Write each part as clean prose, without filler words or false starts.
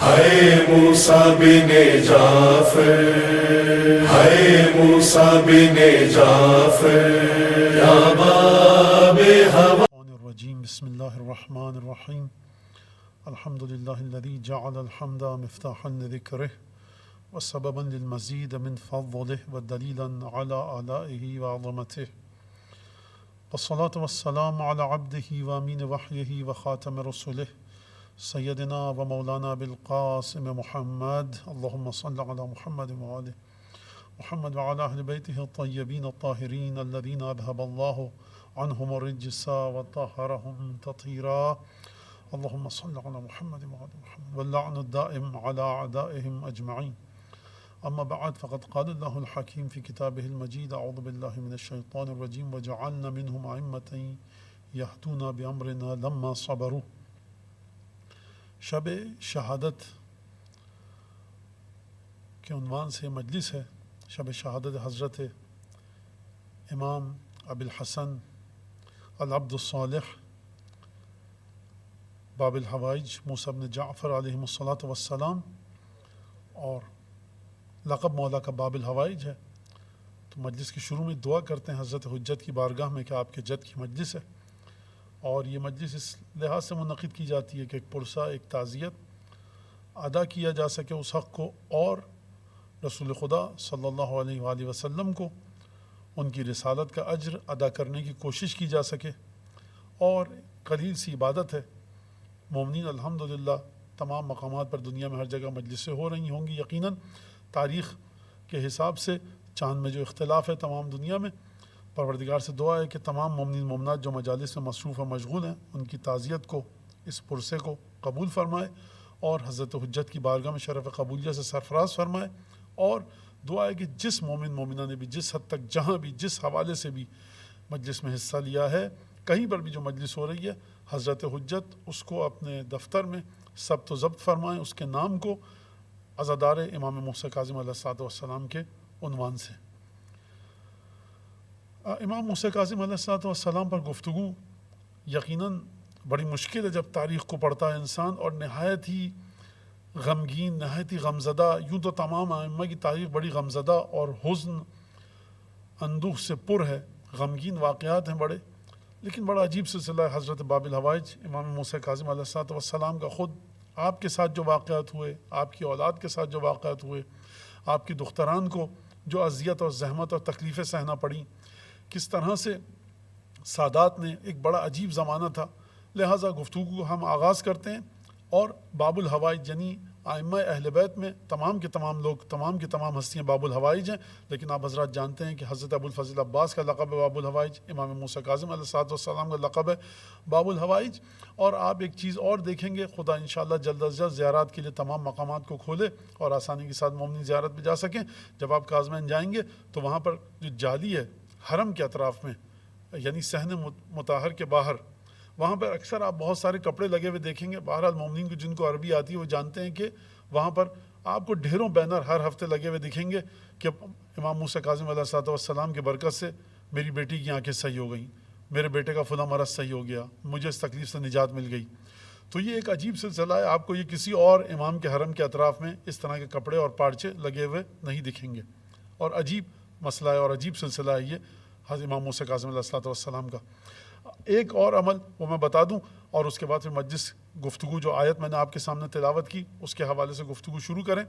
ہے موسیٰ بن جعفر، ہے موسیٰ بن جعفر یا باب ہوا۔ الرجیم بسم اللہ الرحمن الرحیم الحمد للہ الذی جعل الحمد مفتاحا لذکرہ وسببا للمزید من فضلہ ودلیلا علی آلائہ وعظمتہ، والصلاة والسلام علی عبدہ وامین وحیہ وخاتم رسلہ سیدنا و مولانا بالقاسم محمد، اللہم صل علی محمد وآلہ محمد وعلی اہل بیتہ الطیبین الطاہرین الذین اذھب اللہ عنہم الرجس وطہرہم تطہیرا، اللہم صل علی محمد وآلہ محمد واللعن الدائم علی اعدائہم اجمعین، اما بعد فقد قال اللہ الحکیم فی کتابہ المجید اعوذ باللہ من الشیطان الرجیم وجعلنا منہم ائمۃ یہدون بامرنا لما صبروا۔ شب شہادت کے عنوان سے مجلس ہے، شب شہادت حضرت امام ابی الحسن العبد الصالح باب الحوائج موسیٰ بن جعفر علیہ الصلاۃ والسلام، اور لقب مولا کا باب الحوائج ہے۔ تو مجلس کے شروع میں دعا کرتے ہیں حضرت حجت کی بارگاہ میں کہ آپ کے جد کی مجلس ہے، اور یہ مجلس اس لحاظ سے منعقد کی جاتی ہے کہ ایک پرسہ، ایک تعزیت ادا کیا جا سکے اس حق کو، اور رسول خدا صلی اللہ علیہ وآلہ وسلم کو ان کی رسالت کا اجر ادا کرنے کی کوشش کی جا سکے، اور قلیل سی عبادت ہے۔ مومنین الحمدللہ تمام مقامات پر دنیا میں ہر جگہ مجلسیں ہو رہی ہوں گی یقیناً، تاریخ کے حساب سے چاند میں جو اختلاف ہے تمام دنیا میں، پروردگار سے دعا ہے کہ تمام مومنین مومنات جو مجالس میں مصروف و مشغول ہیں ان کی تعزیت کو، اس پرسے کو قبول فرمائے، اور حضرت حجت کی بارگاہ میں شرف قبولیت سے سرفراز فرمائے، اور دعا ہے کہ جس مومن مومنہ نے بھی جس حد تک، جہاں بھی، جس حوالے سے بھی مجلس میں حصہ لیا ہے، کہیں پر بھی جو مجلس ہو رہی ہے، حضرت حجت اس کو اپنے دفتر میں ثبت و ضبط فرمائیں، اس کے نام کو عزادار امام موسیٰ کاظم علیہ الصلوۃ والسلام کے عنوان سے۔ امام موسیٰ کاظم علیہ الصلوۃ والسلام پر گفتگو یقیناً بڑی مشکل ہے جب تاریخ کو پڑھتا ہے انسان، اور نہایت ہی غمگین، نہایت ہی غمزدہ، یوں تو تمام ائمہ کی تاریخ بڑی غمزدہ اور حزن اندوہ سے پر ہے، غمگین واقعات ہیں بڑے، لیکن بڑا عجیب سلسلہ ہے حضرت باب الحوائج امام موسیٰ کاظم علیہ الصلوۃ والسلام کا۔ خود آپ کے ساتھ جو واقعات ہوئے، آپ کی اولاد کے ساتھ جو واقعات ہوئے، آپ کی دختران کو جو اذیت اور زحمت اور تکلیفیں سہنا پڑیں، کس طرح سے سادات نے، ایک بڑا عجیب زمانہ تھا، لہٰذا گفتگو کو ہم آغاز کرتے ہیں، اور باب الحوائج یعنی ائمہ اہل بیت میں تمام کے تمام لوگ، تمام کی تمام ہستیاں باب الحوائج ہیں، لیکن آپ حضرات جانتے ہیں کہ حضرت ابو الفضل عباس کا لقب ہے باب الحوائج، امام موسیٰ کاظم علیہ الصلوۃ والسلام کا لقب ہے باب الحوائج۔ اور آپ ایک چیز اور دیکھیں گے، خدا انشاءاللہ جلد از جلد زیارات کے لیے تمام مقامات کو کھولے اور آسانی کے ساتھ مومنین زیارت پہ جا سکیں۔ جب آپ کاظمین جائیں گے تو وہاں پر جو جالی ہے حرم کے اطراف میں، یعنی صحن مطہر کے باہر، وہاں پر اکثر آپ بہت سارے کپڑے لگے ہوئے دیکھیں گے۔ بہرحال مومنین کو، جن کو عربی آتی ہے، وہ جانتے ہیں کہ وہاں پر آپ کو ڈھیروں بینر ہر ہفتے لگے ہوئے دکھیں گے کہ امام موسیٰ کاظم علیہ الصلوۃ والسلام کی برکت سے میری بیٹی کی آنکھیں صحیح ہو گئیں، میرے بیٹے کا فلاں مرض صحیح ہو گیا، مجھے اس تکلیف سے نجات مل گئی۔ تو یہ ایک عجیب سلسلہ ہے، آپ کو یہ کسی اور امام کے حرم کے اطراف میں اس طرح کے کپڑے اور پارچے لگے ہوئے نہیں دکھیں گے، اور عجیب مسئلہ ہے اور عجیب سلسلہ ہے یہ حضرت امام موسیٰ کاظم علیہ الصلوۃ والسلام کا۔ ایک اور عمل وہ میں بتا دوں، اور اس کے بعد پھر مجلس گفتگو، جو آیت میں نے آپ کے سامنے تلاوت کی اس کے حوالے سے گفتگو شروع کریں۔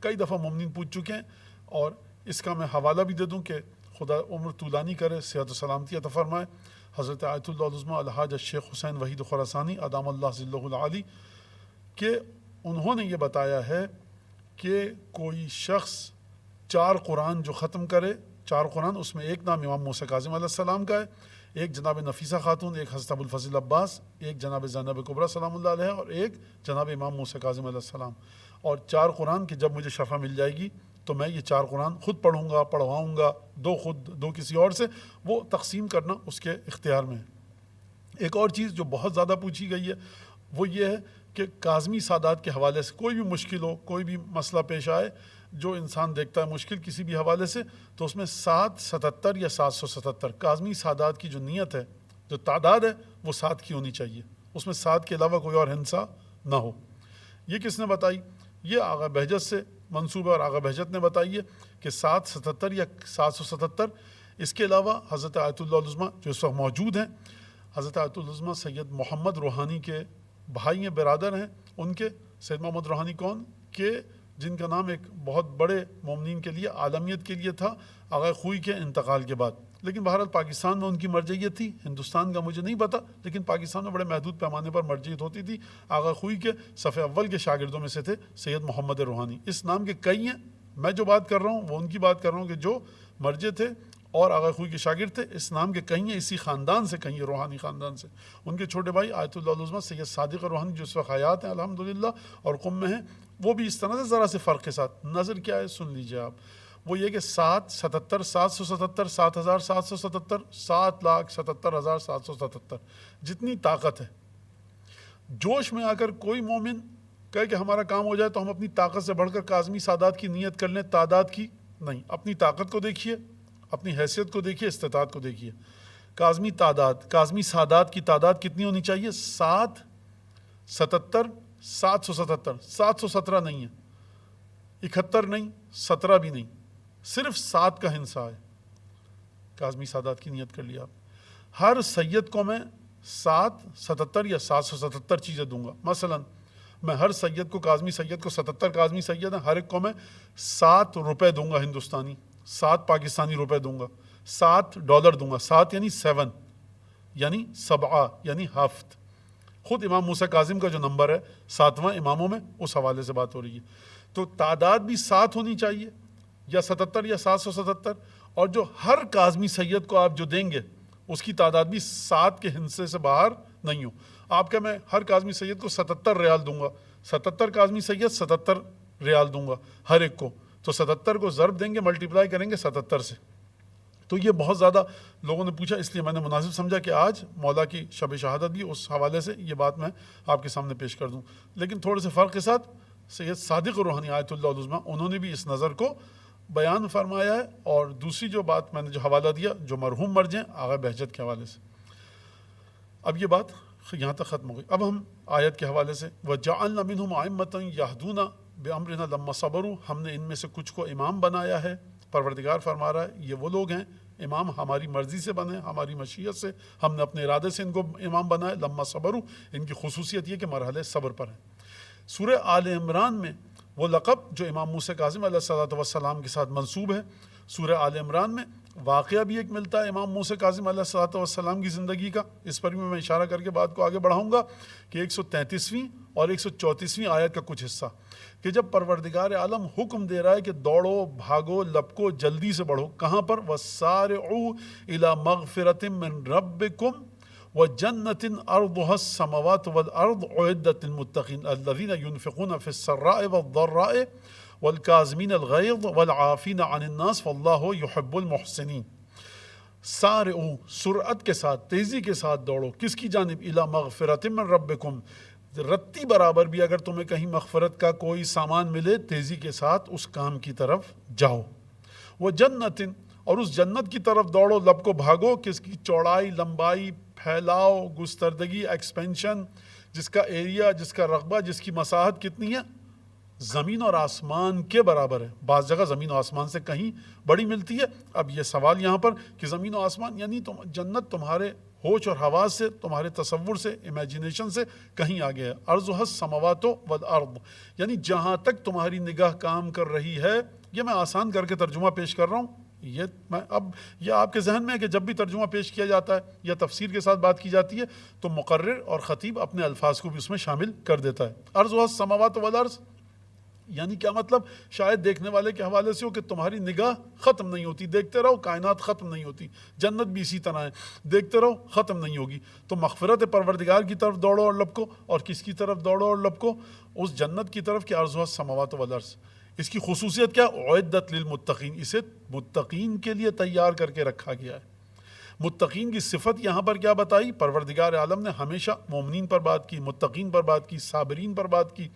کئی دفعہ مومنین پوچھ چکے ہیں، اور اس کا میں حوالہ بھی دے دوں کہ خدا عمر طولانی کرے، صحت و سلامتی عطا فرمائے، حضرت آیت اللہ العظمیٰ الحاج الشیخ حسین وحید خراسانی ادام اللہ ظلہ العالی، کہ انہوں نے یہ بتایا ہے کہ کوئی شخص 4 قرآن جو ختم کرے، 4 قرآن، اس میں ایک نام امام موسیٰ کاظم علیہ السلام کا ہے، ایک جناب نفیسہ خاتون، ایک حضرت ابو الفضل عباس، ایک جناب زینب کبریٰ سلام اللہ علیہ، اور ایک جناب امام موسیٰ کاظم علیہ السلام، اور 4 قرآن کہ جب مجھے شفا مل جائے گی تو میں یہ 4 قرآن خود پڑھوں گا، پڑھواؤں گا، 2 خود 2 کسی اور سے، وہ تقسیم کرنا اس کے اختیار میں ہے۔ ایک اور چیز جو بہت زیادہ پوچھی گئی ہے وہ یہ ہے کہ کاظمی سادات کے حوالے سے کوئی بھی مشکل ہو، کوئی بھی مسئلہ پیش آئے جو انسان دیکھتا ہے مشکل کسی بھی حوالے سے، تو اس میں 777 یا 777 کاظمی سادات کی جو نیت ہے، جو تعداد ہے، وہ 7 کی ہونی چاہیے، اس میں 7 کے علاوہ کوئی اور ہندسہ نہ ہو۔ یہ کس نے بتائی؟ یہ آغا بہجت سے منسوب ہے اور آغا بہجت نے بتائی ہے کہ 777 یا 777۔ اس کے علاوہ حضرت آیت اللہ العظمیٰ جو اس وقت موجود ہیں، حضرت آیت اللہ العظمیٰ سید محمد روحانی کے بھائی ہیں، برادر ہیں ان کے۔ سید محمد روحانی کون کہ جن کا نام ایک بہت بڑے مومنین کے لیے عالمیت کے لیے تھا آغا خوئی کے انتقال کے بعد، لیکن بہرحال پاکستان میں ان کی مرجعیت تھی، ہندوستان کا مجھے نہیں پتہ، لیکن پاکستان میں بڑے محدود پیمانے پر مرجعیت ہوتی تھی۔ آغا خوئی کے صف اول کے شاگردوں میں سے تھے سید محمد روحانی۔ اس نام کے کئی ہیں، میں جو بات کر رہا ہوں وہ ان کی بات کر رہا ہوں کہ جو مرجع تھے اور آغا خوئی کے شاگرد تھے۔ اس نام کے کئی ہیں، اسی خاندان سے کئی ہیں، روحانی خاندان سے۔ ان کے چھوٹے بھائی آیت اللہ العظمیٰ سید صادق روحانی جو اس وقت حیات ہیں الحمدللہ اور قم میں ہیں، وہ بھی اس طرح سے ذرا سے فرق کے ساتھ۔ نظر کیا ہے سن لیجئے آپ، وہ یہ کہ 777 777 7777 7,77,777 جتنی طاقت ہے۔ جوش میں آ کر کوئی مومن کہے کہ ہمارا کام ہو جائے تو ہم اپنی طاقت سے بڑھ کر کاظمی سادات کی نیت کر لیں، تعداد کی نہیں۔ اپنی طاقت کو دیکھیے، اپنی حیثیت کو دیکھیے، استطاعت کو دیکھیے۔ کاظمی تعداد، کاظمی سادات کی تعداد کتنی ہونی چاہیے؟ 777 777 717 نہیں ہے، 71 نہیں، 17 بھی نہیں، صرف 7 کا ہنسا ہے۔ کاظمی سادات کی نیت کر لیا آپ۔ ہر سید کو میں 777 یا 777 چیزیں دوں گا۔ مثلا میں ہر سید کو، کاظمی سید کو 77 کاظمی سید ہیں، ہر ایک کو میں 7 روپے دوں گا ہندوستانی، 7 پاکستانی روپے دوں گا، $7 دوں گا۔ 7 یعنی 7 یعنی 7 یعنی ہفت۔ خود امام موسیٰ کاظم کا جو نمبر ہے 7واں اماموں میں، اس حوالے سے بات ہو رہی ہے۔ تو تعداد بھی 7 ہونی چاہیے، یا 77 یا 777، اور جو ہر کاظمی سید کو آپ جو دیں گے اس کی تعداد بھی 7 کے ہندسے سے باہر نہیں ہو۔ آپ کا میں ہر کاظمی سید کو 77 ریال دوں گا، 77 کاظمی سید 77 ریال دوں گا ہر ایک کو، تو 77 کو ضرب دیں گے، ملٹیپلائی کریں گے 77 سے۔ تو یہ بہت زیادہ لوگوں نے پوچھا، اس لیے میں نے مناسب سمجھا کہ آج مولا کی شب شہادت بھی اس حوالے سے یہ بات میں آپ کے سامنے پیش کر دوں۔ لیکن تھوڑے سے فرق کے ساتھ سید صادق روحانی آیت اللہ العظمیٰ انہوں نے بھی اس نظر کو بیان فرمایا ہے، اور دوسری جو بات میں نے جو حوالہ دیا جو مرحوم مرجع ہیں آغا بہجت کے حوالے سے۔ اب یہ بات یہاں تک ختم ہو گئی۔ اب ہم آیت کے حوالے سے وَجَعَلْنَا مِنْهُمْ أَئِمَّةً يَهْدُونَ بِأَمْرِنَا لَمَّا صَبَرُوا، ہم نے ان میں سے کچھ کو امام بنایا ہے۔ پروردگار فرما رہا ہے یہ وہ لوگ ہیں، امام ہماری مرضی سے بنے، ہماری مشیت سے، ہم نے اپنے ارادے سے ان کو امام بنایا۔ لما صبروا، ان کی خصوصیت یہ کہ مرحلے صبر پر ہیں۔ سورہ آل عمران میں وہ لقب جو امام موسیٰ کاظم علیہ الصلوۃ والسلام کے ساتھ منسوب ہے، سورہ آل عمران میں واقعہ بھی ایک ملتا ہے امام موسیٰ کاظم علیہ الصلوۃ والسلام کی زندگی کا، اس پر بھی میں اشارہ کر کے بات کو آگے بڑھاؤں گا کہ 133ویں اور 134ویں آیت کا کچھ حصہ، کہ جب پروردگار عالم حکم دے رہا ہے کہ دوڑو، بھاگو، لپکو، جلدی سے بڑھو، کہاں پر؟ وَسَارِعُوا إِلَى مَغْفِرَةٍ مِّن رَبِّكُمْ وَجَنَّةٍ أَرْضُهَا السَّمَاوَاتُ وَالْأَرْضُ أُعِدَّتْ لِلْمُتَّقِينَ الَّذِينَ يُنْفِقُونَ فِي السَّرَّاءِ وَالضَّرَّاءِ وَالْكَاظِمِينَ الْغَيْظَ وَالْعَافِينَ عَنِ النَّاسِ وَاللَّهُ يُحِبُّ الْمُحْسِنِينَ۔ سارعوا، سرعت کے ساتھ، تیزی کے ساتھ دوڑو، کس کی جانب؟ الی مغفرۃ من ربکم، رتی برابر بھی اگر تمہیں کہیں مغفرت کا کوئی سامان ملے، تیزی کے ساتھ اس کام کی طرف جاؤ۔ وہ جنت، اور اس جنت کی طرف دوڑو، لپکو، بھاگو، کس کی؟ چوڑائی، لمبائی، پھیلاؤ، گستردگی، ایکسپینشن، جس کا ایریا، جس کا رقبہ، جس کی مساحت کتنی ہے؟ زمین اور آسمان کے برابر ہے۔ بعض جگہ زمین و آسمان سے کہیں بڑی ملتی ہے۔ اب یہ سوال یہاں پر کہ زمین و آسمان یعنی جنت تمہارے ہوش اور حواس سے، تمہارے تصور سے، امیجینیشن سے کہیں آگے ہے۔ ارضها السماوات والارض، یعنی جہاں تک تمہاری نگاہ کام کر رہی ہے۔ یہ میں آسان کر کے ترجمہ پیش کر رہا ہوں، یہ آپ کے ذہن میں ہے کہ جب بھی ترجمہ پیش کیا جاتا ہے یا تفسیر کے ساتھ بات کی جاتی ہے تو مقرر اور خطیب اپنے الفاظ کو بھی اس میں شامل کر دیتا ہے۔ ارضها السماوات والارض یعنی کیا مطلب؟ شاید دیکھنے والے کے حوالے سے ہو کہ تمہاری نگاہ ختم نہیں ہوتی، دیکھتے رہو، کائنات ختم نہیں ہوتی، جنت بھی اسی طرح ہے، دیکھتے رہو، ختم نہیں ہوگی۔ تو مغفرت پروردگار کی طرف دوڑو اور لپکو، اور کس کی طرف دوڑو اور لپکو؟ اس جنت کی طرف کہ ارضها السماوات والارض۔ اس کی خصوصیت کیا؟ اعدت للمتقین، اسے متقین کے لیے تیار کر کے رکھا گیا ہے۔ متقین کی صفت یہاں پر کیا بتائی؟ پروردگار عالم نے ہمیشہ مومنین پر بات کی، متقین پر بات کی، صابرین پر بات کی،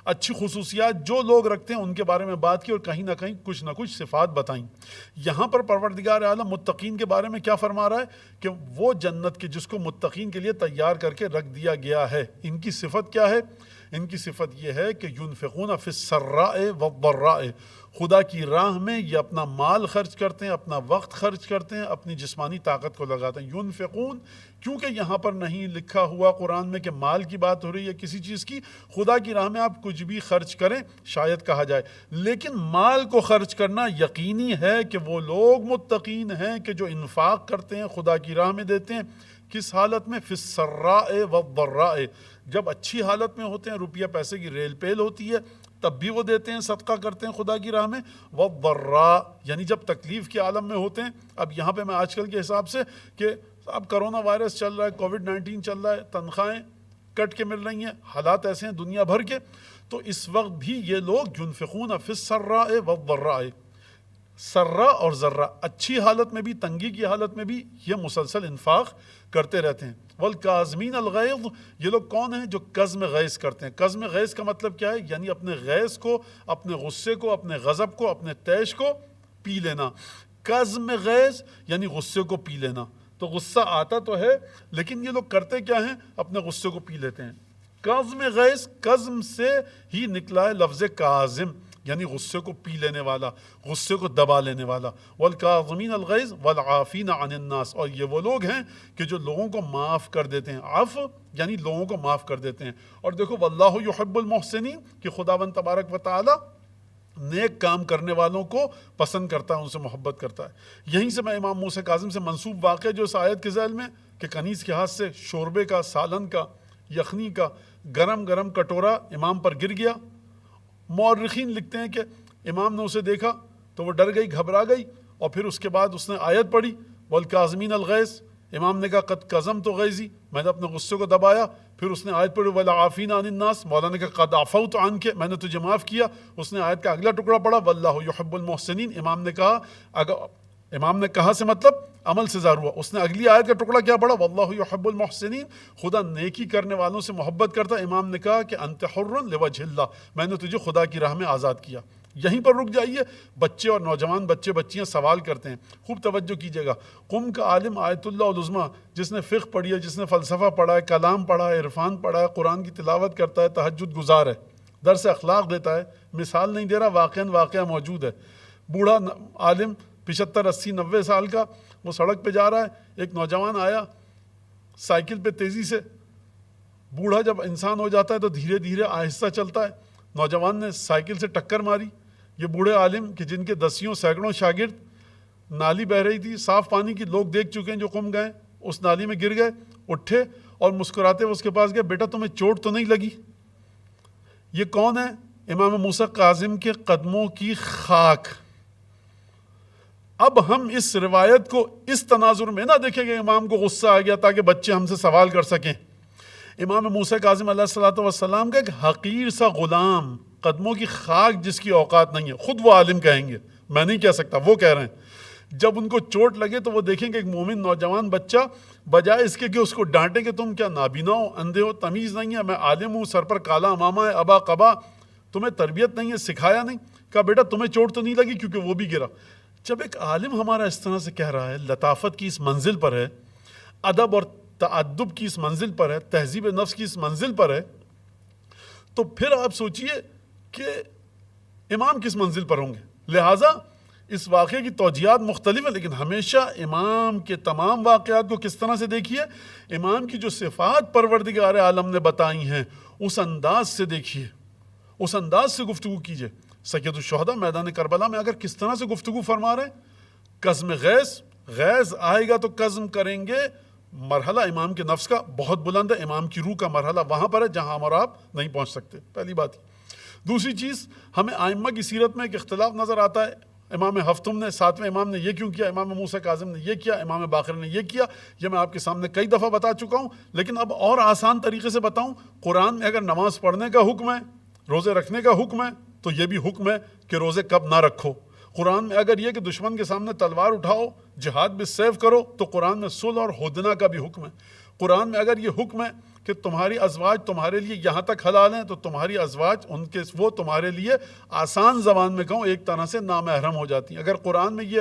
اچھی خصوصیات جو لوگ رکھتے ہیں ان کے بارے میں بات کی، اور کہیں نہ کہیں کچھ نہ کچھ صفات بتائیں۔ یہاں پر پروردگار عالم متقین کے بارے میں کیا فرما رہا ہے کہ وہ جنت کے جس کو متقین کے لیے تیار کر کے رکھ دیا گیا ہے، ان کی صفت کیا ہے؟ ان کی صفت یہ ہے کہ ینفقون فی السراء والضراء، خدا کی راہ میں یہ اپنا مال خرچ کرتے ہیں، اپنا وقت خرچ کرتے ہیں، اپنی جسمانی طاقت کو لگاتے ہیں۔ ینفقون، کیونکہ یہاں پر نہیں لکھا ہوا قرآن میں کہ مال کی بات ہو رہی ہے کسی چیز کی، خدا کی راہ میں آپ کچھ بھی خرچ کریں شاید کہا جائے، لیکن مال کو خرچ کرنا یقینی ہے کہ وہ لوگ متقین ہیں کہ جو انفاق کرتے ہیں، خدا کی راہ میں دیتے ہیں۔ کس حالت میں؟ فی السراء والضراء، جب اچھی حالت میں ہوتے ہیں، روپیہ پیسے کی ریل پیل ہوتی ہے تب بھی وہ دیتے ہیں، صدقہ کرتے ہیں خدا کی راہ میں۔ والضراء، یعنی جب تکلیف کے عالم میں ہوتے ہیں۔ اب یہاں پہ میں آج کل کے حساب سے کہ اب کرونا وائرس چل رہا ہے، کووڈ-19 چل رہا ہے، تنخواہیں کٹ کے مل رہی ہیں، حالات ایسے ہیں دنیا بھر کے، تو اس وقت بھی یہ لوگ ینفقون فی السراء والضراء، سرا اور ذرہ، اچھی حالت میں بھی تنگی کی حالت میں بھی یہ مسلسل انفاق کرتے رہتے ہیں۔ والکاظمین الغیظ، یہ لوگ کون ہیں؟ جو کظم غیظ کرتے ہیں۔ کظم غیظ کا مطلب کیا ہے؟ یعنی اپنے غیظ کو، اپنے غصے کو، اپنے غضب کو، اپنے طیش کو پی لینا۔ کظم غیظ یعنی غصے کو پی لینا، تو غصہ آتا تو ہے لیکن یہ لوگ کرتے کیا ہیں؟ اپنے غصے کو پی لیتے ہیں۔ کظم غیظ، کظم سے ہی نکلا ہے لفظ کاظم، یعنی غصے کو پی لینے والا، غصے کو دبا لینے والا۔ والکاظمین الغیظ والعافین عن الناس، اور یہ وہ لوگ ہیں کہ جو لوگوں کو معاف کر دیتے ہیں۔ عفو یعنی لوگوں کو معاف کر دیتے ہیں۔ اور دیکھو واللہ یحب المحسنین، کہ خداوند تبارک و تعالی نیک کام کرنے والوں کو پسند کرتا ہے، ان سے محبت کرتا ہے۔ یہیں سے میں امام موسیٰ کاظم سے منسوب واقعہ جو اس آیت کے ذیل میں کہ کنیز کے ہاتھ سے شوربے کا، سالن کا، یخنی کا گرم گرم کٹورا امام پر گر گیا۔ مورخین لکھتے ہیں کہ امام نے اسے دیکھا تو وہ ڈر گئی، گھبرا گئی، اور پھر اس کے بعد اس نے آیت پڑھی والکاظمین الغیظ۔ امام نے کہا قد کظمت غیظی، میں نے اپنے غصے کو دبایا۔ پھر اس نے آیت پڑھی والعافین عن الناس، مولانا نے کہا قد عفوت عنک، میں نے تجھے معاف کیا۔ اس نے آیت کا اگلا ٹکڑا پڑھا واللہ یحب المحسنین۔ امام نے کہا سے مطلب عمل سے ظاہر ہوا۔ اس نے اگلی آیت کا ٹکڑا کیا پڑھا واللہ یحب المحسنین، خدا نیکی کرنے والوں سے محبت کرتا ہے۔ امام نے کہا کہ انت حر لوجہ اللہ، میں نے تجھے خدا کی راہ میں آزاد کیا۔ یہیں پر رک جائیے۔ بچے اور نوجوان بچے بچیاں سوال کرتے ہیں، خوب توجہ کیجیے گا۔ قم کا عالم آیت اللہ العظمیٰ، جس نے فقہ پڑھی ہے، جس نے فلسفہ پڑھا ہے، کلام پڑھا ہے، عرفان پڑھا ہے، قرآن کی تلاوت کرتا ہے، تہجد گزار ہے، درس اخلاق دیتا ہے، مثال نہیں دے رہا، واقعہ موجود ہے۔ بوڑھا عالم 75 80 90 سال کا، وہ سڑک پہ جا رہا ہے، ایک نوجوان آیا سائیکل پہ تیزی سے۔ بوڑھا جب انسان ہو جاتا ہے تو دھیرے دھیرے آہستہ چلتا ہے۔ نوجوان نے سائیکل سے ٹکر ماری۔ یہ بوڑھے عالم کہ جن کے دسیوں سینکڑوں شاگرد، نالی بہہ رہی تھی صاف پانی کی، لوگ دیکھ چکے ہیں جو قم گئے، اس نالی میں گر گئے، اٹھے اور مسکراتے ہوئے اس کے پاس گئے، بیٹا تمہیں چوٹ تو نہیں لگی؟ یہ کون ہے؟ امام موسیٰ کاظم کے قدموں کی خاک۔ اب ہم اس روایت کو اس تناظر میں نہ دیکھیں کہ امام کو غصہ آ گیا تاکہ بچے ہم سے سوال کر سکیں۔ امام موسیٰ کاظم علیہ الصلوۃ والسلام کا ایک حقیر سا غلام، قدموں کی خاک جس کی اوقات نہیں ہے، خود وہ عالم کہیں گے، میں نہیں کہہ سکتا، وہ کہہ رہے ہیں۔ جب ان کو چوٹ لگے تو وہ دیکھیں کہ ایک مومن نوجوان بچہ، بجائے اس کے کہ اس کو ڈانٹیں کہ تم کیا نابینا ہو، اندھے ہو، تمیز نہیں ہے، میں عالم ہوں، سر پر کالا امامہ ہے، ابا قبا، تمہیں تربیت نہیں ہے، سکھایا نہیں، کہا بیٹا تمہیں چوٹ تو نہیں لگی؟ کیونکہ وہ بھی گرا۔ جب ایک عالم ہمارا اس طرح سے کہہ رہا ہے، لطافت کی اس منزل پر ہے، ادب اور تعدب کی اس منزل پر ہے، تہذیب نفس کی اس منزل پر ہے، تو پھر آپ سوچئے کہ امام کس منزل پر ہوں گے۔ لہٰذا اس واقعے کی توجیہات مختلف ہیں، لیکن ہمیشہ امام کے تمام واقعات کو کس طرح سے دیکھیے، امام کی جو صفات پروردگار عالم نے بتائی ہیں اس انداز سے دیکھیے، اس انداز سے گفتگو کیجیے۔ سید الشہداء میدان کربلا میں اگر کس طرح سے گفتگو فرما رہے ہیں، قزم غیظ آئے گا تو قزم کریں گے، مرحلہ امام کے نفس کا بہت بلند ہے، امام کی روح کا مرحلہ وہاں پر ہے جہاں ہم اور آپ نہیں پہنچ سکتے، پہلی بات۔ دوسری چیز، ہمیں آئمہ کی سیرت میں ایک اختلاف نظر آتا ہے، امام ہفتم نے، 7ویں امام نے یہ کیوں کیا، امام موسیٰ کاظم نے یہ کیا، امام باقر نے یہ کیا، یہ میں آپ کے سامنے کئی دفعہ بتا چکا ہوں، لیکن اب اور آسان طریقے سے بتاؤں۔ قرآن میں اگر نماز پڑھنے کا حکم ہے، روزے رکھنے کا حکم ہے، تو یہ بھی حکم ہے کہ روزے کب نہ رکھو۔ قرآن میں اگر یہ کہ دشمن کے سامنے تلوار اٹھاؤ، جہاد بالسیف کرو، تو قرآن میں صلح اور ہدنہ کا بھی حکم ہے۔ قرآن میں اگر یہ حکم ہے کہ تمہاری ازواج تمہارے لیے یہاں تک حلال ہیں، تو تمہاری ازواج وہ تمہارے لیے آسان زبان میں کہوں ایک طرح سے نامحرم ہو جاتی ہیں۔ اگر قرآن میں یہ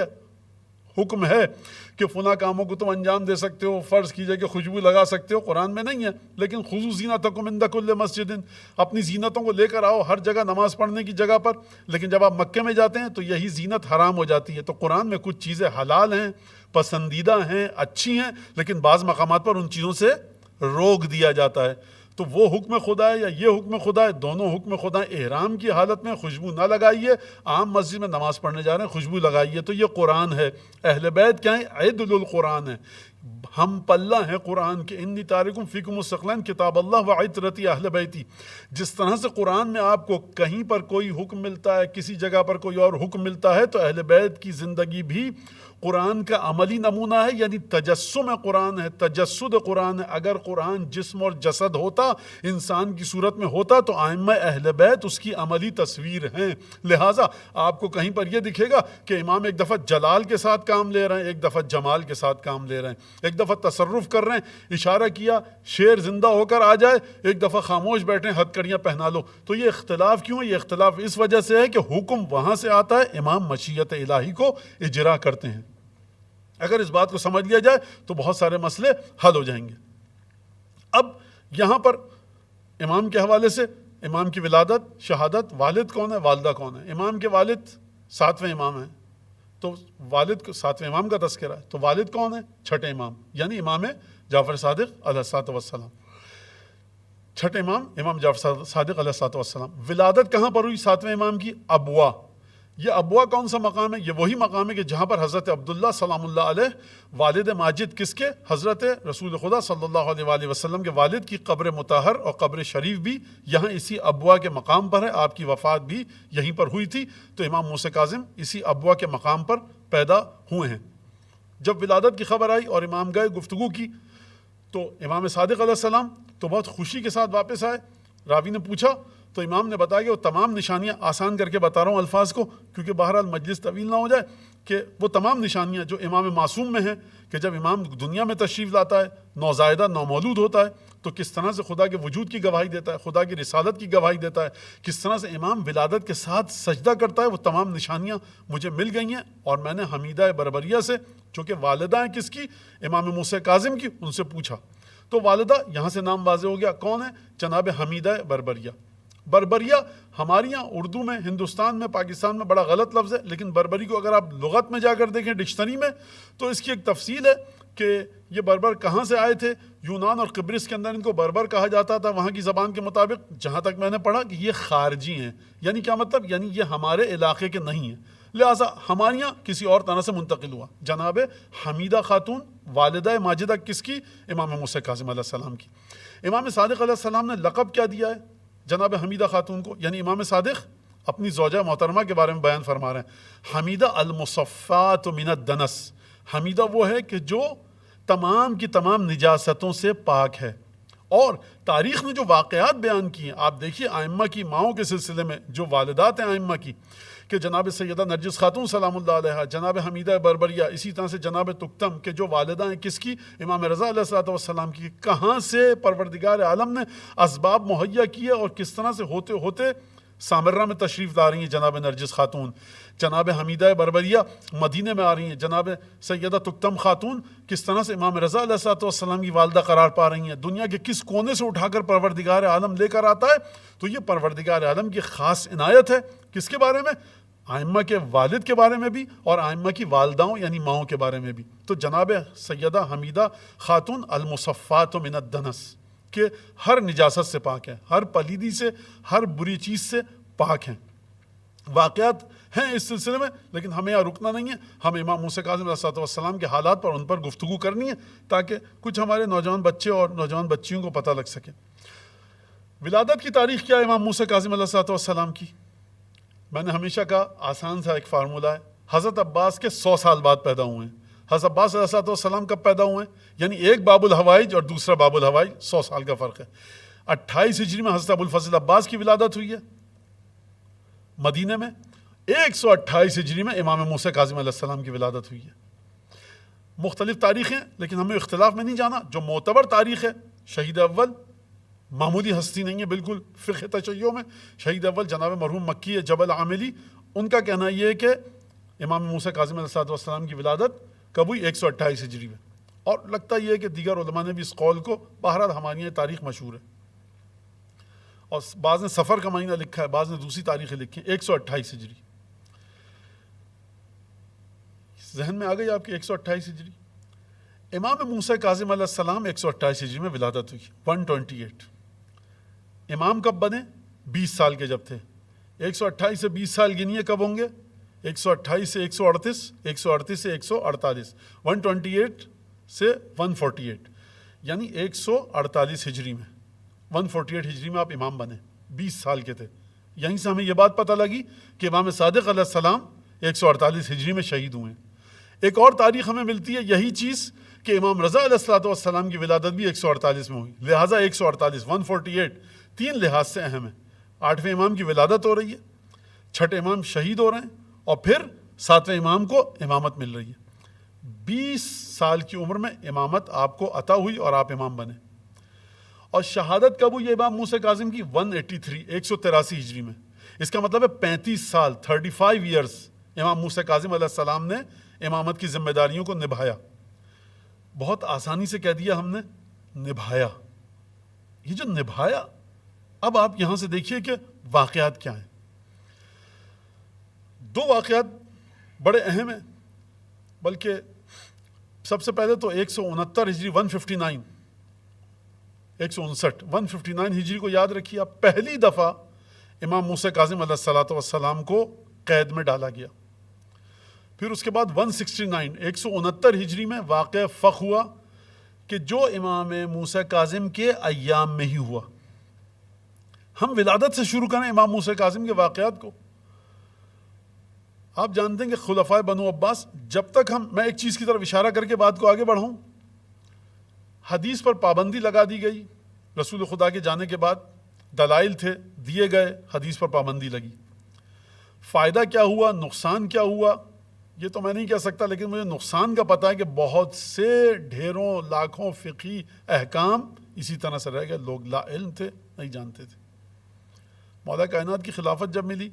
حکم ہے کہ فلاں کاموں کو تم انجام دے سکتے ہو، فرض کیجئے کہ خوشبو لگا سکتے ہو، قرآن میں نہیں ہے، لیکن خذوا زینتکم عند کل مسجد، اپنی زینتوں کو لے کر آؤ ہر جگہ نماز پڑھنے کی جگہ پر. لیکن جب آپ مکے میں جاتے ہیں تو یہی زینت حرام ہو جاتی ہے. تو قرآن میں کچھ چیزیں حلال ہیں، پسندیدہ ہیں، اچھی ہیں، لیکن بعض مقامات پر ان چیزوں سے روک دیا جاتا ہے. تو وہ حکم خدا ہے یا یہ حکم خدا ہے؟ دونوں حکم خدا ہے. احرام کی حالت میں خوشبو نہ لگائیے، عام مسجد میں نماز پڑھنے جا رہے ہیں خوشبو لگائیے. تو یہ قرآن ہے. اہل بیت کیا ہیں؟ عدل القرآن ہے، ہم پلہ ہیں قرآن کے. انی تارکم فیکم الثقلین کتاب اللہ و عترتی اہل بیتی. جس طرح سے قرآن میں آپ کو کہیں پر کوئی حکم ملتا ہے، کسی جگہ پر کوئی اور حکم ملتا ہے، تو اہل بیت کی زندگی بھی قرآن کا عملی نمونہ ہے، یعنی تجسم قرآن ہے، تجسد قرآن ہے. اگر قرآن جسم اور جسد ہوتا، انسان کی صورت میں ہوتا، تو ائمہ اہل بیت اس کی عملی تصویر ہیں. لہٰذا آپ کو کہیں پر یہ دکھے گا کہ امام ایک دفعہ جلال کے ساتھ کام لے رہے ہیں، ایک دفعہ جمال کے ساتھ کام لے رہے ہیں، ایک دفعہ تصرف کر رہے ہیں، اشارہ کیا شیر زندہ ہو کر آ جائے، ایک دفعہ خاموش بیٹھے ہتھ کڑیاں پہنا لو. تو یہ اختلاف کیوں ہے؟ یہ اختلاف اس وجہ سے ہے کہ حکم وہاں سے آتا ہے، امام مشیت الہی کو اجرا کرتے ہیں. اگر اس بات کو سمجھ لیا جائے تو بہت سارے مسئلے حل ہو جائیں گے. اب یہاں پر امام کے حوالے سے امام کی ولادت، شہادت، والد کون ہے، والدہ کون ہے. امام کے والد 7ویں امام ہیں، تو والد کو 7ویں امام کا تذکرہ ہے. تو والد کون ہے؟ چھٹے امام، یعنی امام جعفر صادق علیہ الصلوۃ والسلام. چھٹے امام امام جعفر صادق علیہ الصلوۃ والسلام. ولادت کہاں پر ہوئی 7ویں امام کی؟ ابوا. یہ ابوا کون سا مقام ہے؟ یہ وہی مقام ہے کہ جہاں پر حضرت عبداللہ سلام اللہ علیہ والد ماجد کس کے؟ حضرت رسول خدا صلی اللہ علیہ وآلہ وسلم کے والد کی قبر مطہر اور قبر شریف بھی یہاں اسی ابوا کے مقام پر ہے. آپ کی وفات بھی یہیں پر ہوئی تھی. تو امام موسیٰ کاظم اسی ابوا کے مقام پر پیدا ہوئے ہیں. جب ولادت کی خبر آئی اور امام گئے گفتگو کی، تو امام صادق علیہ السلام تو بہت خوشی کے ساتھ واپس آئے. راوی نے پوچھا تو امام نے بتایا کہ وہ تمام نشانیاں، آسان کر کے بتا رہا ہوں الفاظ کو کیونکہ بہرحال مجلس طویل نہ ہو جائے، کہ وہ تمام نشانیاں جو امام معصوم میں ہیں، کہ جب امام دنیا میں تشریف لاتا ہے، نوزائیدہ نومولود ہوتا ہے، تو کس طرح سے خدا کے وجود کی گواہی دیتا ہے، خدا کی رسالت کی گواہی دیتا ہے، کس طرح سے امام ولادت کے ساتھ سجدہ کرتا ہے. وہ تمام نشانیاں مجھے مل گئی ہیں. اور میں نے حمیدہ بربریہ سے، جو کہ والدہ ہیں کس کی؟ امام موسیٰ کاظم کی، ان سے پوچھا. تو والدہ یہاں سے نام واضح ہو گیا. کون ہے؟ جناب حمیدہ بربریہ. بربریہ ہمارے یہاں اردو میں، ہندوستان میں، پاکستان میں بڑا غلط لفظ ہے، لیکن بربری کو اگر آپ لغت میں جا کر دیکھیں ڈکشنری میں، تو اس کی ایک تفصیل ہے کہ یہ بربر کہاں سے آئے تھے. یونان اور قبرص کے اندر ان کو بربر کہا جاتا تھا وہاں کی زبان کے مطابق. جہاں تک میں نے پڑھا کہ یہ خارجی ہیں. یعنی کیا مطلب؟ یعنی یہ ہمارے علاقے کے نہیں ہیں، لہٰذا ہمارے یہاں کسی اور طرح سے منتقل ہوا. جناب حمیدہ خاتون والدہ ماجدہ کس کی؟ امام موسیٰ کاظم علیہ السلام کی. امام صادق علیہ السلام نے لقب کیا دیا ہے جناب حمیدہ خاتون کو؟ یعنی امام صادق اپنی زوجہ محترمہ کے بارے میں بیان فرما رہے ہیں، حمیدہ المصفات من الدنس. حمیدہ وہ ہے کہ جو تمام کی تمام نجاستوں سے پاک ہے. اور تاریخ نے جو واقعات بیان کی ہیں، آپ دیکھیے ائمہ کی ماؤں کے سلسلے میں جو والدات ہیں ائمہ کی، کہ جناب سیدہ نرجس خاتون سلام اللہ علیہ، جناب حمیدہ بربریہ، اسی طرح سے جناب تکتم، کہ جو والدہ ہیں کس کی؟ امام رضا علیہ الصلوۃ والسلام کی. کہاں سے پروردگار عالم نے اسباب مہیا کیے اور کس طرح سے ہوتے ہوتے سامرہ میں تشریف لا رہی ہیں جناب نرجس خاتون. جناب حمیدہ بربریہ مدینے میں آ رہی ہیں. جناب سیدہ تکتم خاتون کس طرح سے امام رضا علیہ الصلوۃ والسلام کی والدہ قرار پا رہی ہیں. دنیا کے کس کونے سے اٹھا کر پروردگار عالم لے کر آتا ہے. تو یہ پروردگار عالم کی خاص عنایت ہے. کس کے بارے میں؟ ائمہ کے والد کے بارے میں بھی اور ائمہ کی والداؤں یعنی ماؤں کے بارے میں بھی. تو جناب سیدہ حمیدہ خاتون المصفات من الدنس، کہ ہر نجاست سے پاک ہے، ہر پلیدی سے، ہر بری چیز سے پاک ہیں. واقعات ہیں اس سلسلے میں، لیکن ہمیں یہاں رکنا نہیں ہے. ہم امام موسیٰ کاظم علیہ الصلوۃ والسلام کے حالات پر، ان پر گفتگو کرنی ہے تاکہ کچھ ہمارے نوجوان بچے اور نوجوان بچیوں کو پتہ لگ سکے. ولادت کی تاریخ کیا ہے امام موسیٰ کاظم علیہ الصلوۃ والسلام کی؟ میں نے ہمیشہ کہا آسان سا ایک فارمولہ ہے. حضرت عباس کے 100 سال بعد پیدا ہوئے ہیں. حضرت عباس علیہ الصلوۃ والسلام کب پیدا ہوئے ہیں؟ یعنی ایک باب الحوائج اور دوسرا باب الحوائج 100 سال کا فرق ہے. 28 ہجری میں حضرت ابوالفضل عباس کی ولادت ہوئی ہے مدینے میں. 128 ہجری میں امام موسیٰ کاظم علیہ السلام کی ولادت ہوئی ہے. مختلف تاریخیں، لیکن ہمیں اختلاف میں نہیں جانا. جو معتبر تاریخ ہے، شہید اول معمولی ہستی نہیں ہے بالکل فقہ تشیع میں. شہید اول جناب مرحوم مکی جبل عاملی، ان کا کہنا یہ ہے کہ امام موسیٰ کاظم علیہ السلام کی ولادت کب ہوئی؟ 128 ہجری میں. اور لگتا یہ ہے کہ دیگر علماء نے بھی اس قول کو، بہرحال ہماری یہ تاریخ مشہور ہے، اور بعض نے سفر کا مہینہ لکھا ہے، بعض نے دوسری تاریخیں لکھی ہیں. 128 ہجری ذہن میں آ گئی آپ کی؟ 128 ہجری. امام موسیٰ کاظم علیہ السلام 128 ہجری میں ولادت ہوئی. 128. امام کب بنے؟ 20 سال کے جب تھے. 128 سے 20 سال گنیے کب ہوں گے؟ 128 سے 138، 138 سے 148، 128 سے 148، یعنی 148 ہجری میں، 148 ہجری میں آپ امام بنے، 20 سال کے تھے. یہیں سے ہمیں یہ بات پتہ لگی کہ امام صادق علیہ السلام 148 ہجری میں شہید ہوئے. ایک اور تاریخ ہمیں ملتی ہے یہی چیز کہ امام رضا علیہ السلام کی ولادت بھی 148 میں ہوئی. لہٰذا 148، 148 تین لحاظ سے اہم ہے. 8ویں امام کی ولادت ہو رہی ہے، 6ٹھے امام شہید ہو رہے ہیں، اور پھر 7ویں امام کو امامت مل رہی ہے. 20 سال کی عمر میں امامت آپ کو عطا ہوئی اور آپ امام بنے. اور شہادت کب ہوئی امام موسیٰ کاظم کی؟ 183، 183 ہجری میں. اس کا مطلب ہے 35 سال، 35 ایئرز امام موسیٰ کاظم علیہ السلام نے امامت کی ذمہ داریوں کو نبھایا. بہت آسانی سے کہہ دیا ہم نے نبھایا. یہ جو نبھایا، اب آپ یہاں سے دیکھیے کہ واقعات کیا ہیں. 2 واقعات بڑے اہم ہیں، بلکہ سب سے پہلے تو 169 ہجری 159 159 ہجری کو یاد رکھیے آپ. پہلی دفعہ امام موسیٰ کاظم علیہ السلام کو قید میں ڈالا گیا. پھر اس کے بعد 169 ہجری میں واقعہ فخ ہوا کہ جو امام موسیٰ کاظم کے ایام میں ہی ہوا. ہم ولادت سے شروع کریں امام موسیٰ کاظم کے واقعات کو. آپ جانتے ہیں کہ خلفائے بنو عباس، جب تک میں ایک چیز کی طرف اشارہ کر کے بات کو آگے بڑھاؤں، حدیث پر پابندی لگا دی گئی. رسول خدا کے جانے کے بعد دلائل تھے، دیے گئے، حدیث پر پابندی لگی. فائدہ کیا ہوا، نقصان کیا ہوا، یہ تو میں نہیں کہہ سکتا، لیکن مجھے نقصان کا پتہ ہے کہ بہت سے ڈھیروں لاکھوں فقہی احکام اسی طرح سے رہ گئے. لوگ لا علم تھے، نہیں جانتے تھے. مولا کائنات کی خلافت جب ملی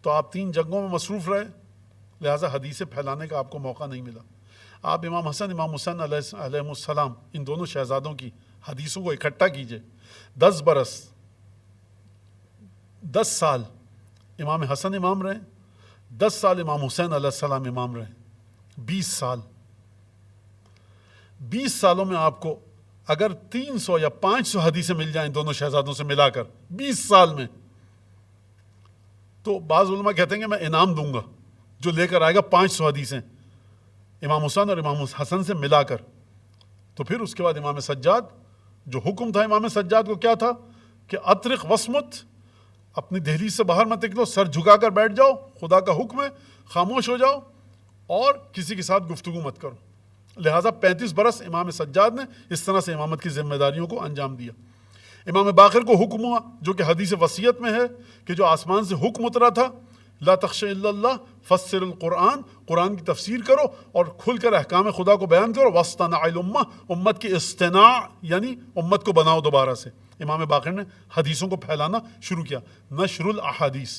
تو آپ 3 جنگوں میں مصروف رہے، لہٰذا حدیثیں پھیلانے کا آپ کو موقع نہیں ملا. آپ امام حسن، امام حسین علیہ السلام، ان دونوں شہزادوں کی حدیثوں کو اکٹھا کیجئے. 10 برس، 10 سال امام حسن امام رہے، 10 سال امام حسین علیہ السلام امام رہے. 20 سال، 20 سالوں میں آپ کو اگر 300 یا 500 حدیثیں مل جائیں دونوں شہزادوں سے ملا کر 20 سال میں، تو بعض علماء کہتے ہیں کہ میں انعام دوں گا جو لے کر آئے گا 500 حدیثیں امام حسین اور امام حسن سے ملا کر. تو پھر اس کے بعد امام سجاد، جو حکم تھا امام سجاد کو کیا تھا کہ اطرق وسمت، اپنی دہلیز سے باہر مت نکلو، سر جھکا کر بیٹھ جاؤ، خدا کا حکم ہے، خاموش ہو جاؤ اور کسی کے ساتھ گفتگو مت کرو. لہٰذا 35 برس امام سجاد نے اس طرح سے امامت کی ذمہ داریوں کو انجام دیا. امام باقر کو حکم ہوا، جو کہ حدیث وصیت میں ہے کہ جو آسمان سے حکم اترا تھا، لا تخش الا اللہ فسر القرآن، قرآن کی تفسیر کرو اور کھل کر احکام خدا کو بیان کرو. واصطنع الامہ، امت کی اصطناع یعنی امت کو بناؤ دوبارہ سے. امام باقر نے حدیثوں کو پھیلانا شروع کیا. نشر الاحادیث.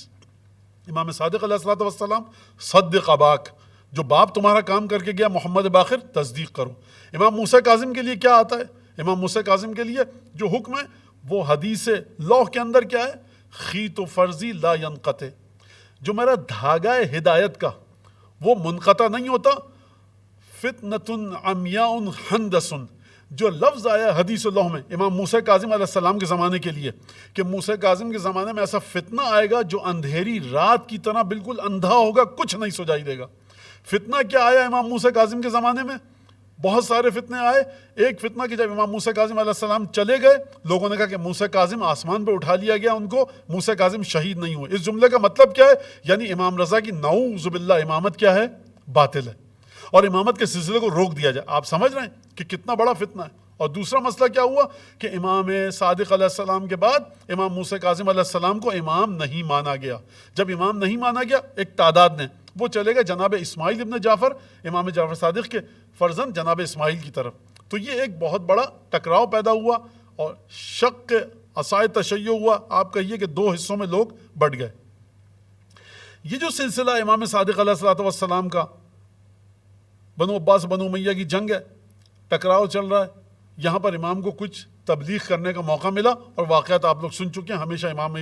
امام صادق علیہ السلام، صدق اباک، جو باپ تمہارا کام کر کے گیا محمد باقر، تصدیق کرو. امام موسیٰ کاظم کے لیے کیا آتا ہے؟ امام موسیٰ کاظم کے لیے جو حکم ہے وہ حدیث لوح کے اندر کیا ہے؟ خیط و فرضی لا ینقطع، جو میرا دھاگا ہے ہدایت کا وہ منقطع نہیں ہوتا. فتنۃ عمیاء حندس، جو لفظ آیا حدیث اللہ میں امام موسیٰ کاظم علیہ السلام کے زمانے کے لیے کہ موسیٰ کاظم کے زمانے میں ایسا فتنہ آئے گا جو اندھیری رات کی طرح بالکل اندھا ہوگا، کچھ نہیں سجائی دے گا. فتنہ کیا آیا امام موسیٰ کاظم کے زمانے میں؟ بہت سارے فتنے آئے. ایک فتنہ کہ جب امام موسیٰ کاظم علیہ السلام چلے گئے، لوگوں نے کہا کہ موسیٰ کاظم آسمان پہ اٹھا لیا گیا، ان کو موسیٰ کاظم شہید نہیں ہوئے. اس جملے کا مطلب کیا ہے؟ یعنی امام رضا کی نعوذ باللہ امامت کیا ہے؟ باطل ہے، اور امامت کے سلسلے کو روک دیا جائے. آپ سمجھ رہے ہیں کہ کتنا بڑا فتنہ ہے. اور دوسرا مسئلہ کیا ہوا کہ امام صادق علیہ السلام کے بعد امام موسیٰ کاظم علیہ السلام کو امام نہیں مانا گیا. جب امام نہیں مانا گیا ایک تعداد نے، وہ چلے گئے جناب اسماعیل ابن جعفر، امام جعفر صادق کے فرزند جناب اسماعیل کی طرف. تو یہ ایک بہت بڑا ٹکراؤ پیدا ہوا اور شق عصائے تشیع ہوا. آپ کہیے کہ 2 حصوں میں لوگ بٹ گئے. یہ جو سلسلہ امام صادق علیہ الصلوۃ والسلام کا بنو عباس بنو امیہ کی جنگ ہے، ٹکراؤ چل رہا ہے، یہاں پر امام کو کچھ تبلیغ کرنے کا موقع ملا، اور واقعات آپ لوگ سن چکے ہیں، ہمیشہ امام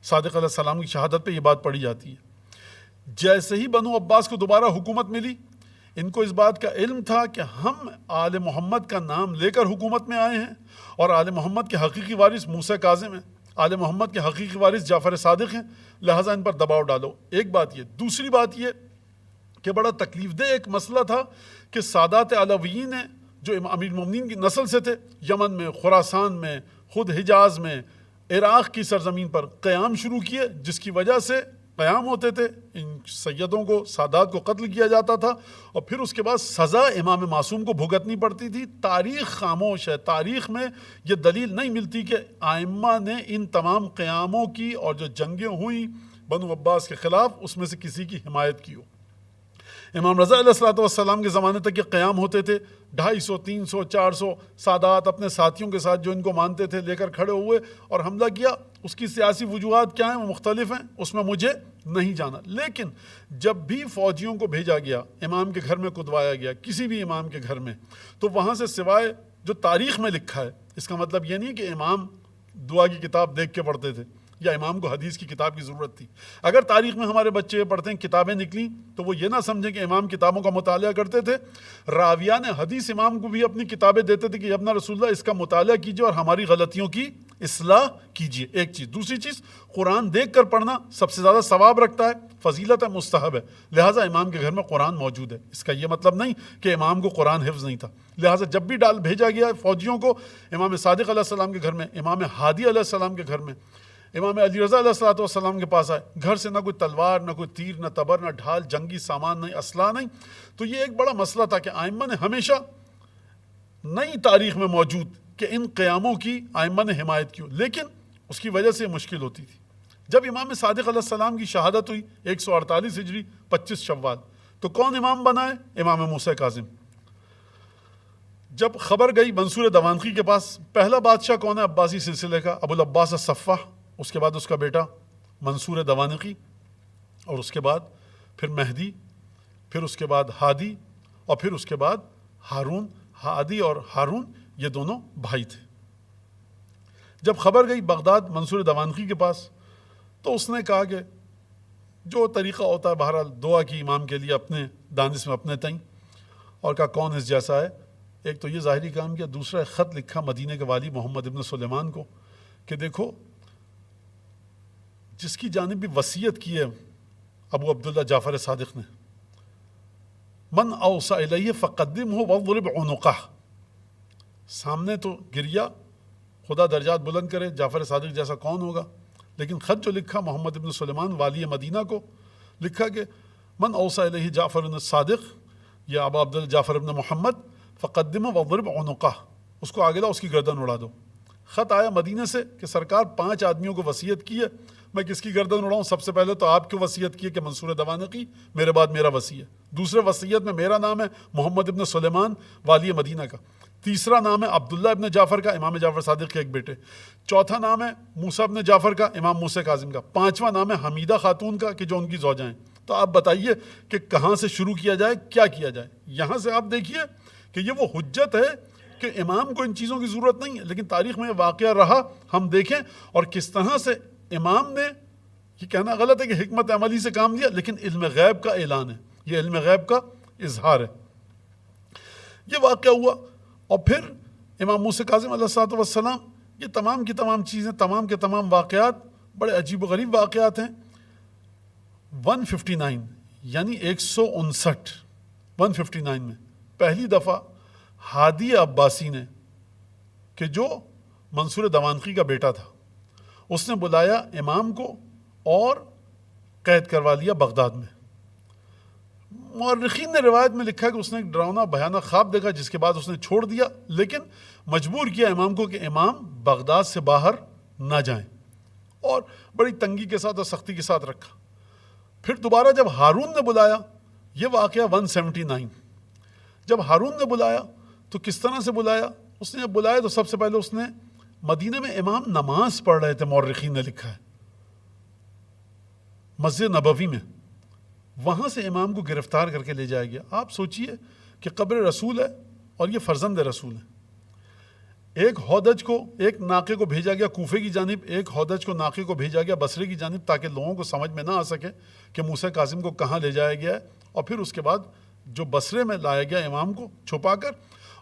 صادق علیہ السلام کی شہادت پہ یہ بات پڑھی جاتی ہے۔ جیسے ہی بنو عباس کو دوبارہ حکومت ملی، ان کو اس بات کا علم تھا کہ ہم آل محمد کا نام لے کر حکومت میں آئے ہیں، اور آل محمد کے حقیقی وارث موسیٰ کاظم ہیں، آل محمد کے حقیقی وارث جعفر صادق ہیں، لہٰذا ان پر دباؤ ڈالو۔ ایک بات یہ، دوسری بات یہ کہ بڑا تکلیف دہ ایک مسئلہ تھا کہ سادات علویین ہیں جو امیر المومنین کی نسل سے تھے، یمن میں، خراسان میں، خود حجاز میں، عراق کی سرزمین پر قیام شروع کیے، جس کی وجہ سے قیام ہوتے تھے، ان سیدوں کو، سادات کو قتل کیا جاتا تھا، اور پھر اس کے بعد سزا امام معصوم کو بھگتنی پڑتی تھی۔ تاریخ خاموش ہے، تاریخ میں یہ دلیل نہیں ملتی کہ ائمہ نے ان تمام قیاموں کی اور جو جنگیں ہوئیں بنو عباس کے خلاف اس میں سے کسی کی حمایت کی ہو۔ امام رضا علیہ الصلوۃ والسلام کے زمانے تک یہ قیام ہوتے تھے، 250 300 400 سادات اپنے ساتھیوں کے ساتھ جو ان کو مانتے تھے لے کر کھڑے ہوئے اور حملہ کیا۔ اس کی سیاسی وجوہات کیا ہیں وہ مختلف ہیں، اس میں مجھے نہیں جانا، لیکن جب بھی فوجیوں کو بھیجا گیا، امام کے گھر میں کدوایا گیا، کسی بھی امام کے گھر میں، تو وہاں سے سوائے جو تاریخ میں لکھا ہے، اس کا مطلب یہ نہیں کہ امام دعا کی کتاب دیکھ کے پڑھتے تھے یا امام کو حدیث کی کتاب کی ضرورت تھی۔ اگر تاریخ میں ہمارے بچے پڑھتے ہیں کتابیں نکلیں تو وہ یہ نہ سمجھیں کہ امام کتابوں کا مطالعہ کرتے تھے، راویان حدیث امام کو بھی اپنی کتابیں دیتے تھے کہ ابن رسول اللہ اس کا مطالعہ کیجیے اور ہماری غلطیوں کی اصلاح کیجیے۔ ایک چیز، دوسری چیز، قرآن دیکھ کر پڑھنا سب سے زیادہ ثواب رکھتا ہے، فضیلت ہے، مستحب ہے، لہٰذا امام کے گھر میں قرآن موجود ہے۔ اس کا یہ مطلب نہیں کہ امام کو قرآن حفظ نہیں تھا، لہٰذا جب بھی بھیجا گیا فوجیوں کو امام صادق علیہ السلام کے گھر میں، امام ہادی علیہ السلام کے گھر میں، امام علی رضا علیہ الصلوۃ والسلام کے پاس آئے، گھر سے نہ کوئی تلوار، نہ کوئی تیر، نہ تبر، نہ ڈھال، جنگی سامان نہیں، اسلحہ نہیں، تو یہ ایک بڑا مسئلہ تھا کہ ائمہ نے ہمیشہ نئی تاریخ میں موجود کہ ان قیاموں کی ائمہ نے حمایت کی، لیکن اس کی وجہ سے مشکل ہوتی تھی۔ جب امام صادق علیہ السلام کی شہادت ہوئی 148 ہجری 25 شوال، تو کون امام بنا ہے؟ امام موسیٰ کاظم۔ جب خبر گئی منصور دوانقی کے پاس، پہلا بادشاہ کون ہے عباسی سلسلے کا؟ ابو العباس الصفاح، اس کے بعد اس کا بیٹا منصور دوانقی، اور اس کے بعد پھر مہدی، پھر اس کے بعد ہادی، اور پھر اس کے بعد ہارون۔ ہادی اور ہارون یہ دونوں بھائی تھے۔ جب خبر گئی بغداد منصور دوانقی کے پاس، تو اس نے کہا کہ جو طریقہ ہوتا ہے بہرحال دعا کی امام کے لیے اپنے دانش میں اپنے تئیں، اور کہا کون اس جیسا ہے؟ ایک تو یہ ظاہری کام کیا، دوسرا ایک خط لکھا مدینہ کے والی محمد ابن سلیمان کو کہ دیکھو جس کی جانب بھی وصیت کی ہے ابو عبداللہ جعفر صادق نے، من اوصى الیہ فقدمہ واضرب عنقہ، سامنے تو گریا، خدا درجات بلند کرے، جعفر صادق جیسا کون ہوگا، لیکن خط جو لکھا محمد ابن سلیمان والی مدینہ کو، لکھا کہ من اوصى الیہ جعفر الصادق یا ابو عبداللہ جعفر ابن محمد فقدمہ واضرب عنقہ، اس کو آگے لاؤ، اس کی گردن اڑا دو۔ خط آیا مدینہ سے کہ سرکار 5 آدمیوں کو وصیت کی ہے، میں کس کی گردن اڑاؤں؟ سب سے پہلے تو آپ کی وصیت کی ہے کہ منصور دوانقی، میرے بعد میرا وصی ہے، دوسرے وصیت میں میرا نام ہے محمد ابن سلیمان والی مدینہ کا، تیسرا نام ہے عبداللہ ابن جعفر کا، امام جعفر صادق کے ایک بیٹے، چوتھا نام ہے موسیٰ ابن جعفر کا، امام موسیٰ کاظم کا، پانچواں نام ہے حمیدہ خاتون کا کہ جو ان کی زوجہ ہیں۔ تو آپ بتائیے کہ کہاں سے شروع کیا جائے، کیا کیا جائے؟ یہاں سے آپ دیکھیے کہ یہ وہ حجت ہے کہ امام کو ان چیزوں کی ضرورت نہیں ہے، لیکن تاریخ میں یہ واقعہ رہا، ہم دیکھیں اور کس طرح سے امام نے، یہ کہنا غلط ہے کہ حکمت عملی سے کام لیا، لیکن علم غیب کا اعلان ہے، یہ علم غیب کا اظہار ہے۔ یہ واقعہ ہوا، اور پھر امام موسیٰ کاظم علیہ الصلوۃ والسلام، یہ تمام کی تمام چیزیں، تمام کے تمام واقعات بڑے عجیب و غریب واقعات ہیں۔ 159 یعنی 159 میں پہلی دفعہ ہادی عباسی نے، کہ جو منصور دوانقی کا بیٹا تھا، اس نے بلایا امام کو اور قید کروا لیا بغداد میں۔ مورخین نے روایت میں لکھا کہ اس نے ایک ڈراؤنا بھیانک خواب دیکھا، جس کے بعد اس نے چھوڑ دیا، لیکن مجبور کیا امام کو کہ امام بغداد سے باہر نہ جائیں، اور بڑی تنگی کے ساتھ اور سختی کے ساتھ رکھا۔ پھر دوبارہ جب ہارون نے بلایا، یہ واقعہ 179، جب ہارون نے بلایا تو کس طرح سے بلایا؟ اس نے جب بلایا تو سب سے پہلے اس نے مدینہ میں امام نماز پڑھ رہے تھے، مورخین نے لکھا ہے مسجد نبوی میں، وہاں سے امام کو گرفتار کر کے لے جایا گیا۔ آپ سوچئے کہ قبر رسول ہے اور یہ فرزند رسول ہے۔ ایک ہودج کو، ایک ناقے کو بھیجا گیا کوفے کی جانب، ایک ہودج کو ناقے کو بھیجا گیا بصرے کی جانب، تاکہ لوگوں کو سمجھ میں نہ آ سکے کہ موسیٰ کاظم کو کہاں لے جایا گیا ہے، اور پھر اس کے بعد جو بصرے میں لایا گیا امام کو چھپا کر،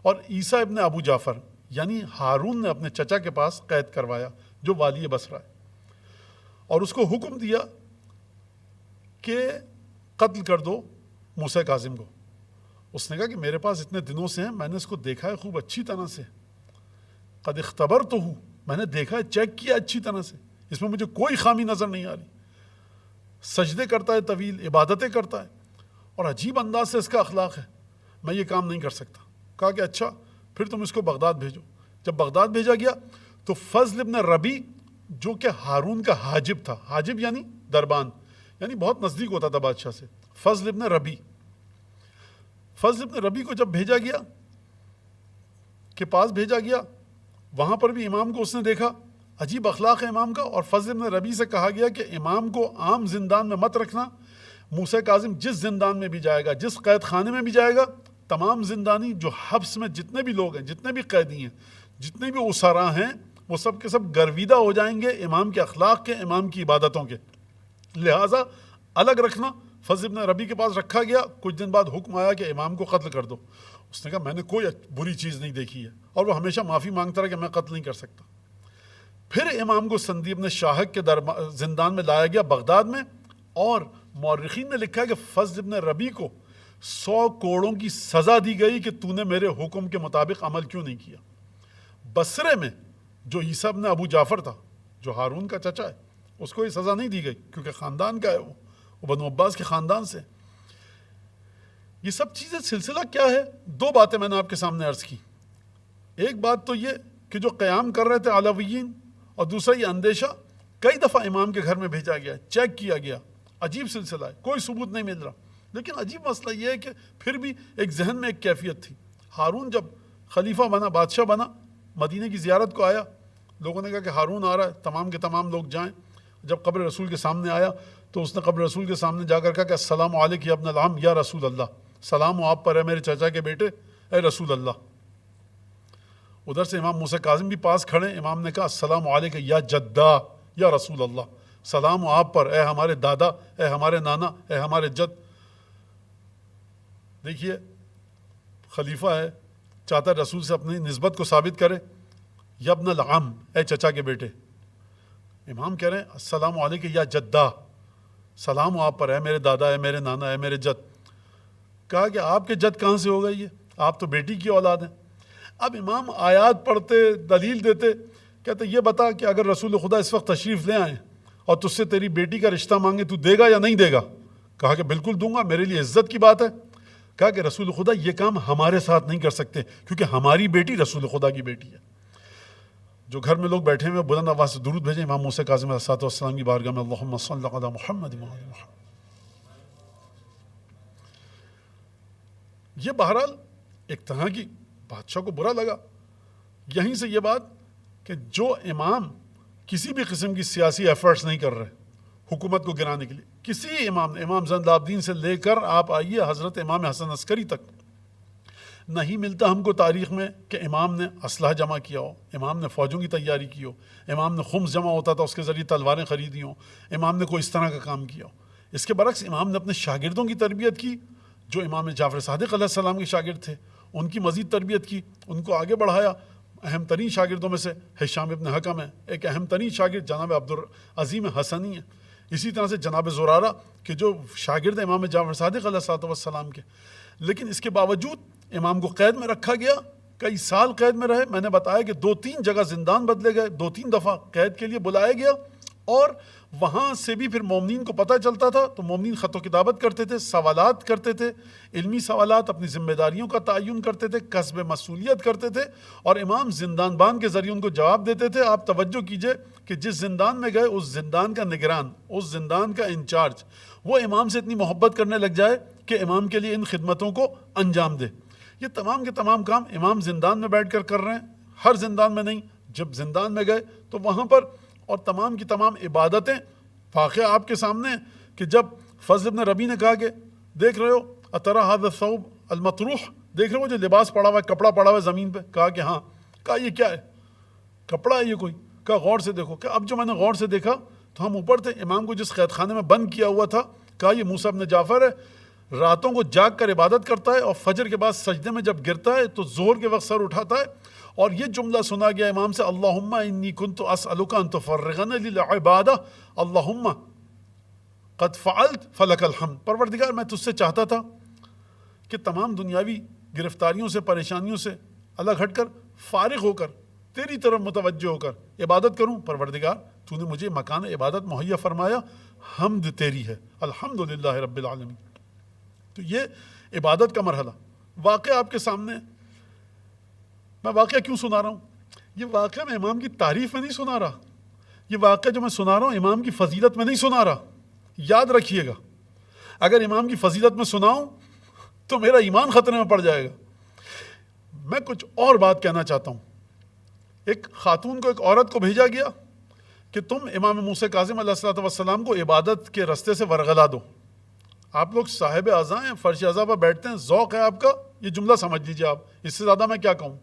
اور عیسیٰ ابن ابو جعفر یعنی ہارون نے اپنے چچا کے پاس قید کروایا جو والی بصرہ ہے، اور اس کو حکم دیا کہ قتل کر دو موسیٰ کاظم کو۔ اس نے کہا کہ میرے پاس اتنے دنوں سے ہیں، میں نے اس کو دیکھا ہے خوب اچھی طرح سے، قد اختبر تو ہوں، میں نے دیکھا ہے، چیک کیا اچھی طرح سے، اس میں مجھے کوئی خامی نظر نہیں آ رہی، سجدے کرتا ہے طویل، عبادتیں کرتا ہے، اور عجیب انداز سے اس کا اخلاق ہے، میں یہ کام نہیں کر سکتا۔ کہا کہ اچھا پھر تم اس کو بغداد بھیجو۔ جب بغداد بھیجا گیا تو فضل ابن ربی جو کہ ہارون کا حاجب تھا، حاجب یعنی دربان، یعنی بہت نزدیک ہوتا تھا بادشاہ سے، فضل ابن ربی کو جب بھیجا گیا کے پاس بھیجا گیا، وہاں پر بھی امام کو اس نے دیکھا، عجیب اخلاق ہے امام کا، اور فضل ابن ربی سے کہا گیا کہ امام کو عام زندان میں مت رکھنا، موسیٰ کاظم جس زندان میں بھی جائے گا، جس قید خانے میں بھی جائے گا، تمام زندانی جو حبس میں جتنے بھی لوگ ہیں، جتنے بھی قیدی ہیں، جتنے بھی اسرا ہیں، وہ سب کے سب گرویدہ ہو جائیں گے امام کے اخلاق کے، امام کی عبادتوں کے، لہٰذا الگ رکھنا۔ فضل ابن ربی کے پاس رکھا گیا، کچھ دن بعد حکم آیا کہ امام کو قتل کر دو۔ اس نے کہا میں نے کوئی بری چیز نہیں دیکھی ہے، اور وہ ہمیشہ معافی مانگتا رہا کہ میں قتل نہیں کر سکتا۔ پھر امام کو سندی ابن شاہق کے زندان میں لایا گیا بغداد میں، اور مورخین نے لکھا ہے کہ فضل ابن ربی کو 100 کوڑوں کی سزا دی گئی کہ تو نے میرے حکم کے مطابق عمل کیوں نہیں کیا۔ بصرے میں جو عیسیٰ ابن ابو جعفر تھا، جو ہارون کا چچا ہے، اس کو یہ سزا نہیں دی گئی کیونکہ خاندان کا ہے، وہ بنو عباس کے خاندان سے۔ یہ سب چیزیں سلسلہ کیا ہے؟ 2 باتیں میں نے آپ کے سامنے عرض کی۔ ایک بات تو یہ کہ جو قیام کر رہے تھے علویین، اور دوسرا یہ اندیشہ، کئی دفعہ امام کے گھر میں بھیجا گیا، چیک کیا گیا، عجیب سلسلہ ہے، کوئی ثبوت نہیں مل رہا۔ لیکن عجیب مسئلہ یہ ہے کہ پھر بھی ایک ذہن میں ایک کیفیت تھی۔ ہارون جب خلیفہ بنا، بادشاہ بنا، مدینہ کی زیارت کو آیا، لوگوں نے کہا کہ ہارون آ رہا ہے، تمام کے تمام لوگ جائیں۔ جب قبر رسول کے سامنے آیا تو اس نے قبر رسول کے سامنے جا کر کہا کہ السلام علیک یا ابن العم یا رسول اللہ، سلام ہو آپ پر ہے میرے چچا کے بیٹے، اے رسول اللہ۔ ادھر سے امام موسیٰ کاظم بھی پاس کھڑے، امام نے کہا السلام علیک یا جدہ یا رسول اللہ، سلام ہو آپ پر اے ہمارے دادا، اے ہمارے نانا، اے ہمارے جد۔ دیکھیے خلیفہ ہے، چاہتا ہے رسول سے اپنی نسبت کو ثابت کرے، یا ابن العم، اے چچا کے بیٹے۔ امام کہہ رہے ہیں السلام علیک یا جدہ، سلام ہو آپ پر، اے میرے دادا، اے میرے نانا، اے میرے جد۔ کہا کہ آپ کے جد کہاں سے ہو گئی ہے، آپ تو بیٹی کی اولاد ہیں۔ اب امام آیات پڑھتے، دلیل دیتے، کہتے یہ بتا کہ اگر رسول خدا اس وقت تشریف لے آئیں اور تجھ سے تیری بیٹی کا رشتہ مانگے، تو دے گا یا نہیں دے گا؟ کہا کہ بالکل دوں گا، میرے لیے عزت کی بات ہے۔ کہا کہ رسول خدا یہ کام ہمارے ساتھ نہیں کر سکتے، کیونکہ ہماری بیٹی رسول خدا کی بیٹی ہے۔ جو گھر میں لوگ بیٹھے ہوئے بلند آواز سے درود بھیجیں امام موسیٰ کاظم علیہ السلام کی بارگاہ میں، اللہم صل علی محمد و علی محمد۔ یہ بہرحال ایک طرح کی بادشاہ کو برا لگا۔ یہیں سے یہ بات کہ جو امام کسی بھی قسم کی سیاسی ایفرٹس نہیں کر رہے حکومت کو گرانے کے لیے، کسی امام نے، امام زین العابدین سے لے کر آپ آئیے حضرت امام حسن عسکری تک، نہیں ملتا ہم کو تاریخ میں کہ امام نے اسلحہ جمع کیا ہو، امام نے فوجوں کی تیاری کی ہو، امام نے خمس جمع ہوتا تھا اس کے ذریعے تلواریں خریدی ہوں، امام نے کوئی اس طرح کا کام کیا ہو۔ اس کے برعکس امام نے اپنے شاگردوں کی تربیت کی، جو امام جعفر صادق علیہ السلام کے شاگرد تھے، ان کی مزید تربیت کی، ان کو آگے بڑھایا۔ اہم ترین شاگردوں میں سے ہشام ابن حکم ہے، ایک اہم ترین شاگرد جناب عبدالعظیم حسنی ہے، اسی طرح سے جناب زرارہ کہ جو شاگرد امام جعفر صادق علیہ السلام کے۔ لیکن اس کے باوجود امام کو قید میں رکھا گیا، کئی سال قید میں رہے۔ میں نے بتایا کہ 2-3 جگہ زندان بدلے گئے، 2-3 دفعہ قید کے لیے بلایا گیا، اور وہاں سے بھی پھر مومنین کو پتہ چلتا تھا تو مومنین خط و کتابت کرتے تھے، سوالات کرتے تھے، علمی سوالات، اپنی ذمہ داریوں کا تعین کرتے تھے، کسب مسئولیت کرتے تھے، اور امام زندان بان کے ذریعے ان کو جواب دیتے تھے۔ آپ توجہ کیجئے کہ جس زندان میں گئے اس زندان کا نگران، اس زندان کا انچارج، وہ امام سے اتنی محبت کرنے لگ جائے کہ امام کے لیے ان خدمتوں کو انجام دے۔ یہ تمام کے تمام کام امام زندان میں بیٹھ کر رہے ہیں، ہر زندان میں نہیں، جب زندان میں گئے تو وہاں پر، اور تمام کی تمام عبادتیں واقعہ آپ کے سامنے کہ جب فضل بن ربی نے کہا کہ دیکھ رہے ہو اترا ھذا الثوب المطروح، دیکھ رہے ہو جو لباس پڑا ہوا ہے، کپڑا پڑا ہوا ہے زمین پہ؟ کہا کہ ہاں۔ کہا یہ کیا ہے؟ کپڑا ہے یہ کوئی؟ کہا غور سے دیکھو۔ کہ اب جو میں نے غور سے دیکھا تو ہم اوپر تھے، امام کو جس قید خانے میں بند کیا ہوا تھا، کہا یہ موسیٰ بن جعفر ہے، راتوں کو جاگ کر عبادت کرتا ہے اور فجر کے بعد سجدے میں جب گرتا ہے تو ظہر کے وقت سر اٹھاتا ہے اور یہ جملہ سنا گیا امام سے، اللہم انی کنت اسألک ان تفرغنی للعبادہ اللہم قد فعلت فلک الحمد۔ پروردگار میں تجھ سے چاہتا تھا کہ تمام دنیاوی گرفتاریوں سے، پریشانیوں سے الگ ہٹ کر، فارغ ہو کر، تیری طرف متوجہ ہو کر عبادت کروں۔ پروردگار تو نے مجھے مکان عبادت مہیا فرمایا، حمد تیری ہے، الحمدللہ رب العالمین۔ تو یہ عبادت کا مرحلہ واقعہ آپ کے سامنے۔ میں واقعہ کیوں سنا رہا ہوں؟ یہ واقعہ میں امام کی تعریف میں نہیں سنا رہا، یہ واقعہ جو میں سنا رہا ہوں امام کی فضیلت میں نہیں سنا رہا۔ یاد رکھیے گا، اگر امام کی فضیلت میں سناؤں تو میرا ایمان خطرے میں پڑ جائے گا۔ میں کچھ اور بات کہنا چاہتا ہوں۔ ایک خاتون کو، ایک عورت کو بھیجا گیا کہ تم امام موسیٰ کاظم علیہ الصلوۃ والسلام کو عبادت کے رستے سے ورغلا دو۔ آپ لوگ صاحب اعضاء ہیں، فرش اعضاء پر بیٹھتے ہیں، ذوق ہے آپ کا، یہ جملہ سمجھ لیجیے آپ، اس سے زیادہ میں کیا کہوں،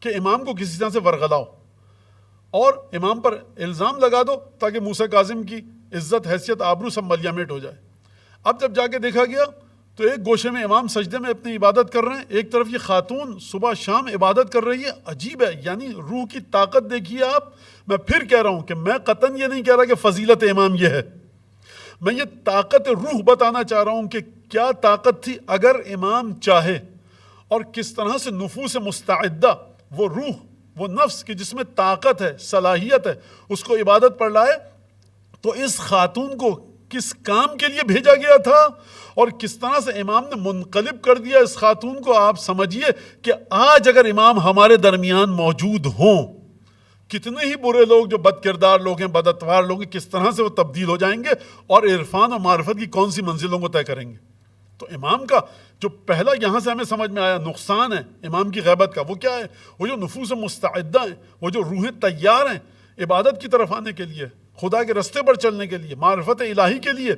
کہ امام کو کسی طرح سے ورغلاؤ اور امام پر الزام لگا دو تاکہ موسیٰ کاظم کی عزت، حیثیت، آبرو سب ملیامٹ ہو جائے۔ اب جب جا کے دیکھا گیا تو ایک گوشے میں امام سجدے میں اپنی عبادت کر رہے ہیں، ایک طرف یہ خاتون صبح شام عبادت کر رہی ہے۔ عجیب ہے، یعنی روح کی طاقت دیکھیے آپ۔ میں پھر کہہ رہا ہوں کہ میں قطعاً یہ نہیں کہہ رہا کہ فضیلت امام یہ ہے، میں یہ طاقت روح بتانا چاہ رہا ہوں کہ کیا طاقت تھی اگر امام چاہے، اور کس طرح سے نفوس مستعدہ، وہ روح، وہ نفس کہ جس میں طاقت ہے، صلاحیت ہے، اس کو عبادت پر لائے۔ تو اس خاتون کو کس کام کے لیے بھیجا گیا تھا اور کس طرح سے امام نے منقلب کر دیا اس خاتون کو۔ آپ سمجھیے کہ آج اگر امام ہمارے درمیان موجود ہوں، کتنے ہی برے لوگ جو بد کردار لوگ ہیں، بد اتوار لوگ ہیں، کس طرح سے وہ تبدیل ہو جائیں گے اور عرفان اور معرفت کی کون سی منزلوں کو طے کریں گے۔ تو امام کا جو پہلا یہاں سے ہمیں سمجھ میں آیا نقصان ہے امام کی غیبت کا، وہ کیا ہے؟ وہ جو نفوس مستعدہ ہیں، وہ جو روحیں تیار ہیں عبادت کی طرف آنے کے لیے، خدا کے رستے پر چلنے کے لیے، معرفت الہی کے لیے،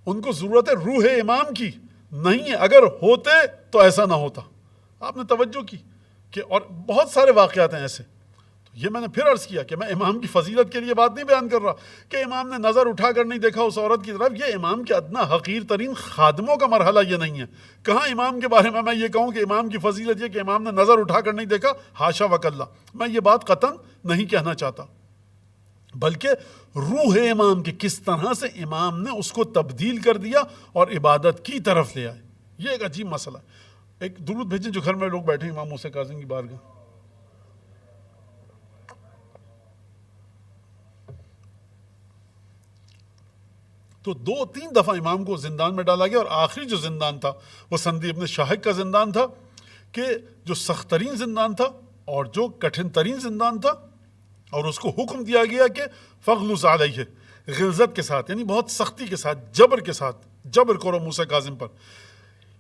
ان کو ضرورت ہے روح امام کی، نہیں ہے۔ اگر ہوتے تو ایسا نہ ہوتا۔ آپ نے توجہ کی کہ اور بہت سارے واقعات ہیں ایسے۔ تو یہ میں نے پھر عرض کیا کہ میں امام کی فضیلت کے لیے بات نہیں بیان کر رہا کہ امام نے نظر اٹھا کر نہیں دیکھا اس عورت کی طرف، یہ امام کے ادنا حقیر ترین خادموں کا مرحلہ یہ نہیں ہے۔ کہاں امام کے بارے میں یہ کہوں کہ امام کی فضیلت یہ کہ امام نے نظر اٹھا کر نہیں دیکھا، حاشا وکلا، میں یہ بات قطعاً نہیں کہنا چاہتا، بلکہ روح امام کے کس طرح سے امام نے اس کو تبدیل کر دیا اور عبادت کی طرف لے آئے۔ یہ ایک عجیب مسئلہ ہے۔ ایک درود بھیجیں جو گھر میں لوگ بیٹھے ہیں امام موسیٰ کاظم کی بارگاہ۔ تو 2-3 دفعہ امام کو زندان میں ڈالا گیا، اور آخری جو زندان تھا وہ سندی ابن شاہق کا زندان تھا، کہ جو سخت ترین زندان تھا اور جو کٹھن ترین زندان تھا، اور اس کو حکم دیا گیا کہ فغلظ علیہ، غلظت کے ساتھ، یعنی بہت سختی کے ساتھ، جبر کے ساتھ جبر کرو موسیٰ کاظم پر۔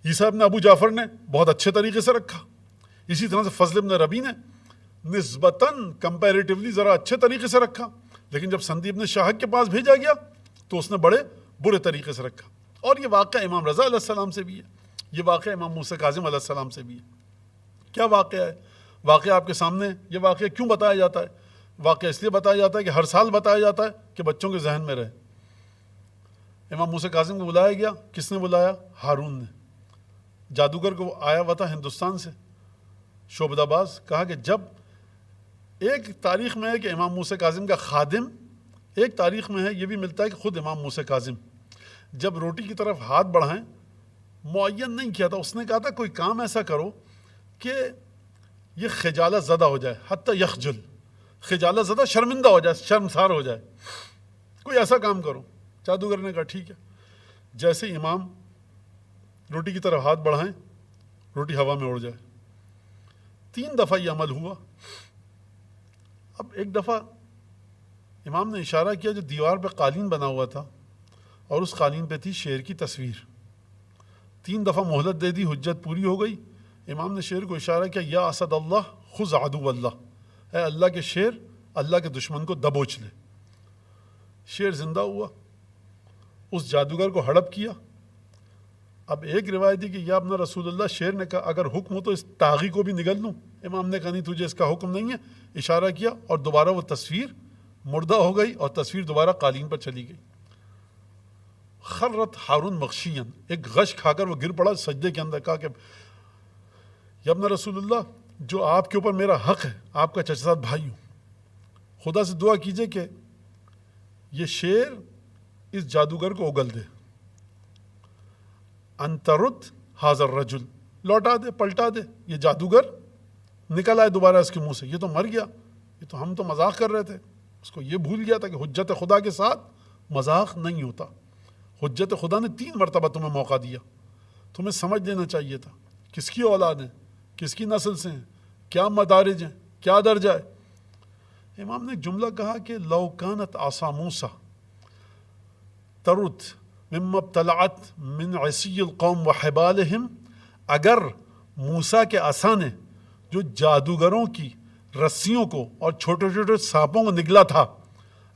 عیسیٰ ابن ابو جعفر نے بہت اچھے طریقے سے رکھا، اسی طرح سے فضل ابن ربی نے نسبتاً کمپیریٹیولی ذرا اچھے طریقے سے رکھا، لیکن جب سندی ابن شاہق کے پاس بھیجا گیا تو اس نے بڑے برے طریقے سے رکھا۔ اور یہ واقعہ امام رضا علیہ السلام سے بھی ہے، یہ واقعہ امام موسیٰ کاظم علیہ السلام سے بھی ہے۔ کیا واقعہ ہے؟ واقعہ آپ کے سامنے، یہ واقعہ کیوں بتایا جاتا ہے؟ واقعہ اس لیے بتایا جاتا ہے کہ ہر سال بتایا جاتا ہے کہ بچوں کے ذہن میں رہے۔ امام موسیٰ کاظم کو بلایا گیا، کس نے بلایا؟ ہارون نے، جادوگر کو آیا ہوا تھا ہندوستان سے، شعبدہ باز۔ کہا کہ جب ایک تاریخ میں ہے کہ امام موسیٰ کاظم کا خادم، ایک تاریخ میں ہے یہ بھی ملتا ہے کہ خود امام موسیٰ کاظم جب روٹی کی طرف ہاتھ بڑھائیں، معین نہیں کیا تھا، اس نے کہا تھا کوئی کام ایسا کرو کہ یہ خجالت زدہ ہو جائے، حتی یخجل، خجالت زدہ، شرمندہ ہو جائے، شرمسار ہو جائے، کوئی ایسا کام کرو۔ جادوگر نے کہا ٹھیک ہے۔ جیسے ہی امام روٹی کی طرف ہاتھ بڑھائیں، روٹی ہوا میں اڑ جائے۔ 3 دفعہ یہ عمل ہوا۔ اب ایک دفعہ امام نے اشارہ کیا جو دیوار پہ قالین بنا ہوا تھا، اور اس قالین پہ تھی شیر کی تصویر۔ 3 دفعہ مہلت دے دی، حجت پوری ہو گئی۔ امام نے شیر کو اشارہ کیا، یا اسد اللہ خذ عدو اللہ، اے اللہ کے شیر، اللہ کے دشمن کو دبوچ لے۔ شیر زندہ ہوا اس جادوگر کو ہڑپ کیا. اب ایک روایت ہے کہ یا اپنا رسول اللہ شیر نے کہا اگر حکم ہو تو اس طاغی کو بھی نگل لوں. امام نے کہا نہیں تجھے اس کا حکم نہیں ہے. اشارہ کیا اور دوبارہ وہ تصویر مردہ ہو گئی اور تصویر دوبارہ قالین پر چلی گئی. خرت ہارون مغشین, ایک غش کھا کر وہ گر پڑا سجدے کے اندر. کہا کہ یا ابن رسول اللہ جو آپ کے اوپر میرا حق ہے, آپ کا چچا بھائی ہوں, خدا سے دعا کیجئے کہ یہ شیر اس جادوگر کو اگل دے. انترد حاضر رجل, لوٹا دے, پلٹا دے, یہ جادوگر نکل آئے دوبارہ اس کے منہ سے. یہ تو مر گیا, یہ تو ہم تو مذاق کر رہے تھے. اس کو یہ بھول گیا تھا کہ حجت خدا کے ساتھ مذاق نہیں ہوتا. حجت خدا نے 3 مرتبہ تمہیں موقع دیا, تمہیں سمجھ لینا چاہیے تھا کس کی اولاد ہے, کس کی نسل سے ہیں, کیا مدارج ہیں, کیا درجہ ہے. امام نے ایک جملہ کہا کہ لو کانت عصا موسیٰ ترد مما ابتلعت من عصی القوم وحبالہم, اگر موسیٰ کے عصا نے جو جادوگروں کی رسیوں کو اور چھوٹے چھوٹے سانپوں کو نگلا تھا,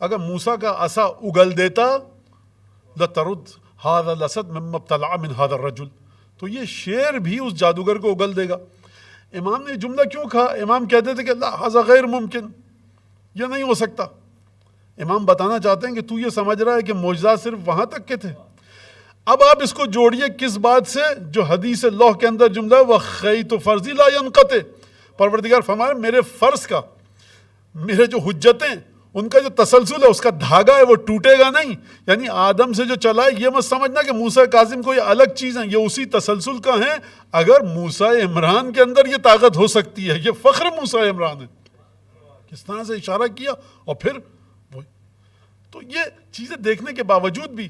اگر موسیٰ کا عصا اگل دیتا لترد هذا الاسد مما ابتلع من هذا الرجل, تو یہ شیر بھی اس جادوگر کو اگل دے گا. امام نے جملہ کیوں کہا؟ امام کہتے تھے کہ اللہ هذا غیر ممکن, یہ نہیں ہو سکتا. امام بتانا چاہتے ہیں کہ تو یہ سمجھ رہا ہے کہ معجزات صرف وہاں تک کے تھے. اب آپ اس کو جوڑیے کس بات سے جو حدیث اللہ کے اندر جملہ ہے وَخَيْتُ فَرْضِ لَا يَنْقَطِعُ, پروردگار فرمایا میرے فرض کا, میرے جو حجتیں ان کا جو تسلسل ہے اس کا دھاگا ہے وہ ٹوٹے گا نہیں. یعنی آدم سے جو چلا ہے یہ مت سمجھنا کہ موسیٰ کاظم کو یہ الگ چیز ہیں, یہ اسی تسلسل کا ہیں. اگر موسیٰ عمران کے اندر یہ طاقت ہو سکتی ہے, یہ فخر موسیٰ عمران ہے. کس طرح سے اشارہ کیا, اور پھر تو یہ چیزیں دیکھنے کے باوجود بھی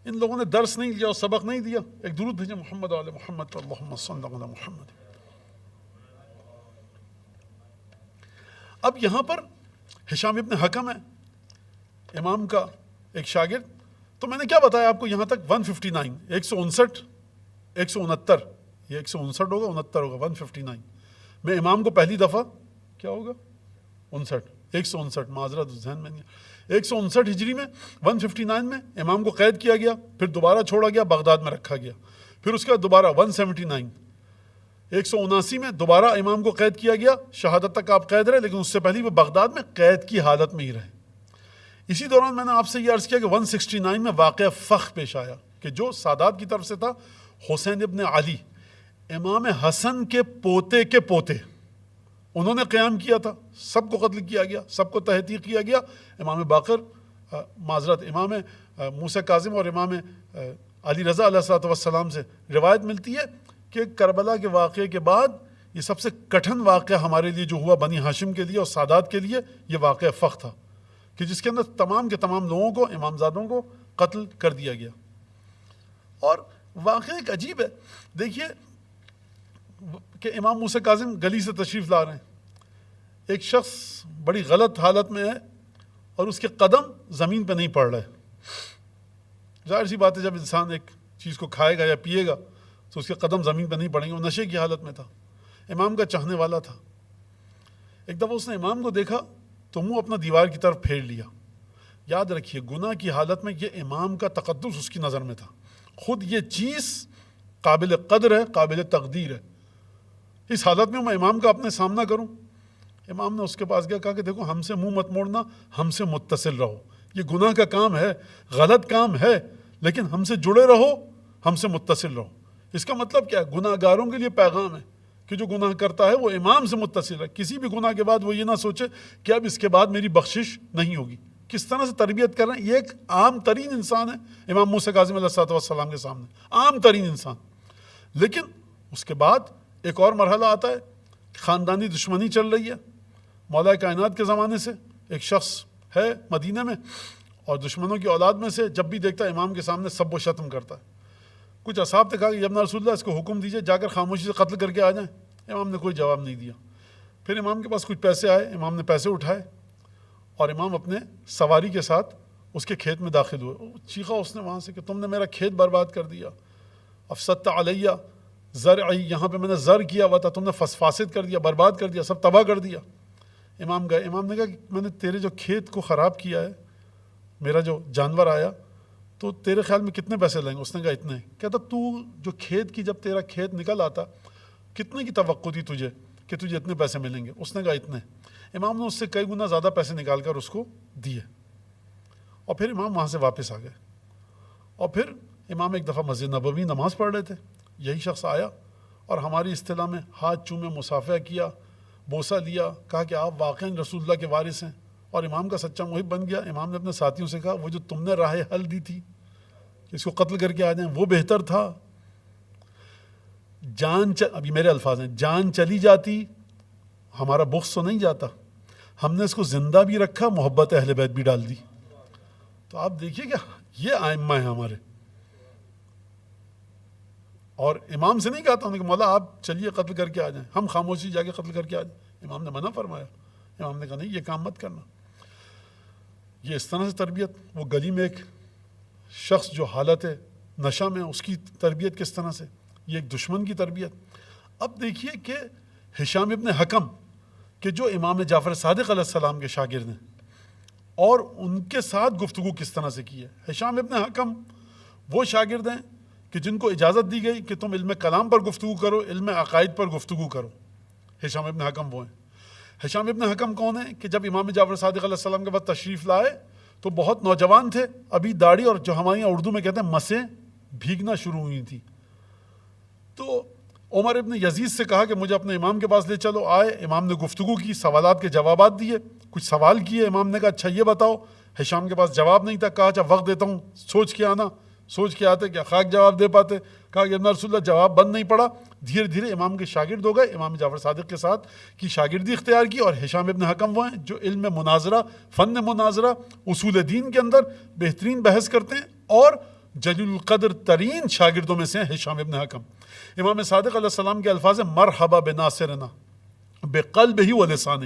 ان لوگوں نے درس نہیں لیا اور سبق نہیں دیا. ایک درود بھیجیں محمد علی محمد اللہم صلی علی محمد. اب یہاں پر ہشام ابن حکم ہے امام کا ایک شاگرد. تو میں نے کیا بتایا آپ کو یہاں تک 159 159 169 یہ 159 ہوگا 69 ہوگا 159 میں امام کو پہلی دفعہ کیا ہوگا 159 معذرت ذہن میں نہیں. 159 ہجری میں 159 میں امام کو قید کیا گیا, پھر دوبارہ چھوڑا گیا, بغداد میں رکھا گیا. پھر اس کے بعد دوبارہ 179 179 میں دوبارہ امام کو قید کیا گیا. شہادت تک آپ قید رہے, لیکن اس سے پہلے وہ بغداد میں قید کی حالت میں ہی رہے. اسی دوران میں نے آپ سے یہ عرض کیا کہ 169 میں واقعہ فخ پیش آیا کہ جو سادات کی طرف سے تھا. حسین ابن علی امام حسن کے پوتے انہوں نے قیام کیا تھا, سب کو قتل کیا گیا, سب کو تحقیق کیا گیا. امام باقر معذرت امام موسیٰ کاظم اور امام علی رضا علیہ السلام سے روایت ملتی ہے کہ کربلا کے واقعے کے بعد یہ سب سے کٹھن واقعہ ہمارے لیے جو ہوا بنی ہاشم کے لیے اور سادات کے لیے, یہ واقعہ فخ تھا کہ جس کے اندر تمام کے تمام لوگوں کو, امامزادوں کو قتل کر دیا گیا. اور واقعہ ایک عجیب ہے. دیکھیے کہ امام موسیٰ کاظم گلی سے تشریف لا رہے ہیں, ایک شخص بڑی غلط حالت میں ہے اور اس کے قدم زمین پہ نہیں پڑ رہے. ظاہر سی بات ہے جب انسان ایک چیز کو کھائے گا یا پیے گا تو اس کے قدم زمین پہ نہیں پڑیں گے. وہ نشے کی حالت میں تھا, امام کا چاہنے والا تھا. ایک دفعہ اس نے امام کو دیکھا تو منہ اپنا دیوار کی طرف پھیر لیا. یاد رکھیے گناہ کی حالت میں یہ امام کا تقدس اس کی نظر میں تھا. خود یہ چیز قابل قدر ہے, قابل تقدیر ہے. اس حالت میں میں امام کا اپنے سامنا کروں. امام نے اس کے پاس گیا, کہا کہ دیکھو ہم سے منہ مت موڑنا, ہم سے متصل رہو. یہ گناہ کا کام ہے, غلط کام ہے, لیکن ہم سے جڑے رہو, ہم سے متصل رہو. اس کا مطلب کیا ہے؟ گناہ گاروں کے لیے پیغام ہے کہ جو گناہ کرتا ہے وہ امام سے متصل ہے. کسی بھی گناہ کے بعد وہ یہ نہ سوچے کہ اب اس کے بعد میری بخشش نہیں ہوگی. کس طرح سے تربیت کر رہے ہیں. یہ ایک عام ترین انسان ہے امام موسیٰ کاظم علیہ السلام کے سامنے, عام ترین انسان. لیکن اس کے بعد ایک اور مرحلہ آتا ہے, خاندانی دشمنی چل رہی ہے. مولا کائنات کے زمانے سے ایک شخص ہے مدینہ میں اور دشمنوں کی اولاد میں سے جب بھی دیکھتا ہے امام کے سامنے سب و شتم کرتا ہے. کچھ اصحاب نے کہا کہ ابن رسول اللہ اس کو حکم دیجئے جا کر خاموشی سے قتل کر کے آ جائیں. امام نے کوئی جواب نہیں دیا. پھر امام کے پاس کچھ پیسے آئے, امام نے پیسے اٹھائے اور امام اپنے سواری کے ساتھ اس کے کھیت میں داخل ہوئے. چیخا اس نے وہاں سے کہ تم نے میرا کھیت برباد کر دیا. افسدت علیہ زرعی, یہاں پہ میں نے زر کیا ہوا تھا, تم نے فاسد کر دیا, برباد کر دیا, سب تباہ کر دیا. امام گئے, امام نے کہا کہ میں نے تیرے جو کھیت کو خراب کیا ہے, میرا جو جانور آیا تو تیرے خیال میں کتنے پیسے لیں گے؟ اس نے کہا اتنے. کہتا تو جو کھیت کی جب تیرا کھیت نکل آتا کتنے کی توقع تھی تجھے کہ تجھے اتنے پیسے ملیں گے؟ اس نے کہا اتنے. امام نے اس سے کئی گنا زیادہ پیسے نکال کر اس کو دیے اور پھر امام وہاں سے واپس آ گئے. اور پھر امام ایک دفعہ مسجد نبوی نماز پڑھ رہے تھے. یہی شخص آیا اور ہماری اصطلاح میں ہاتھ چومے مصافحہ کیا, بوسہ لیا, کہا کہ آپ واقعاً رسول اللہ کے وارث ہیں, اور امام کا سچا محب بن گیا. امام نے اپنے ساتھیوں سے کہا وہ جو تم نے راہ حل دی تھی کہ اس کو قتل کر کے آ جائیں وہ بہتر تھا. ابھی میرے الفاظ ہیں, جان چلی جاتی ہمارا بغض تو نہیں جاتا, ہم نے اس کو زندہ بھی رکھا, محبت اہل بیت بھی ڈال دی. تو آپ دیکھیے کہ یہ آئمہ ہیں ہمارے. اور امام سے نہیں کہا تھا کہ مولا آپ چلیے قتل کر کے آ جائیں, ہم خاموشی جا کے قتل کر کے آ جائیں. امام نے منع فرمایا. امام نے کہا نہیں, یہ کام مت کرنا. یہ اس طرح سے تربیت. وہ گلی میں ایک شخص جو حالت نشہ میں, اس کی تربیت کس طرح سے, یہ ایک دشمن کی تربیت. اب دیکھیے کہ ہشام ابن حکم کہ جو امام جعفر صادق علیہ السلام کے شاگرد ہیں, اور ان کے ساتھ گفتگو کس طرح سے کی ہے. ہشام ابن حکم وہ شاگرد ہیں کہ جن کو اجازت دی گئی کہ تم علم کلام پر گفتگو کرو, علم عقائد پر گفتگو کرو. ہشام ابن حکم وہ ہیں. ہشام ابن حکم کون ہیں کہ جب امام جعفر صادق علیہ السلام کے بعد تشریف لائے تو بہت نوجوان تھے, ابھی داڑھی اور جو ہمارے یہاں اردو میں کہتے ہیں مسیں بھیگنا شروع ہوئی تھی. تو عمر ابن یزید سے کہا کہ مجھے اپنے امام کے پاس لے چلو. آئے, امام نے گفتگو کی, سوالات کے جوابات دیے, کچھ سوال کیے. امام نے کہا اچھا یہ بتاؤ. ہشام کے پاس جواب نہیں تھا. کہا اچھا وقت دیتا ہوں, سوچ کے آنا. سوچ کے آتے, کیا خاک جواب دے پاتے. کہا کہ ابن رسول اللہ جواب بند نہیں پڑا. دھیرے دھیرے امام کے شاگرد ہو گئے, امام جعفر صادق کے ساتھ کی شاگردی اختیار کی. اور ہشام ابن حکم وہ ہیں جو علم مناظرہ, فن مناظرہ, اصول دین کے اندر بہترین بحث کرتے ہیں, اور جلیل القدر ترین شاگردوں میں سے ہیں ہشام ابن حکم. امام صادق علیہ السلام کے الفاظ ہیں مرحبا بناصرنا بقلبہ و لسانہ.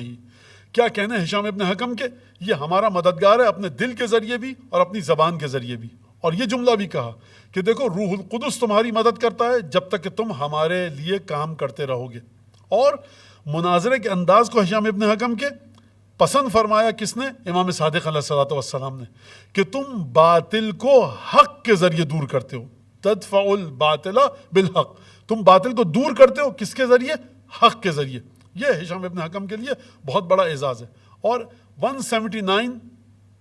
کیا کہنے ہشام ابن حکم کے یہ ہمارا مددگار ہے اپنے دل کے ذریعے بھی اور اپنی زبان کے ذریعے بھی. اور یہ جملہ بھی کہا کہ دیکھو روح القدس تمہاری مدد کرتا ہے جب تک کہ تم ہمارے لیے کام کرتے رہو گے. اور مناظرے کے انداز کو ہشام ابن حکم کے پسند فرمایا کس نے؟ امام صادق علیہ السلام نے, کہ تم باطل کو حق کے ذریعے دور کرتے ہو. تدفع الباطل بالحق, تم باطل کو دور کرتے ہو کس کے ذریعے؟ حق کے ذریعے. یہ ہشام ابن حکم کے لیے بہت بڑا اعزاز ہے. اور 179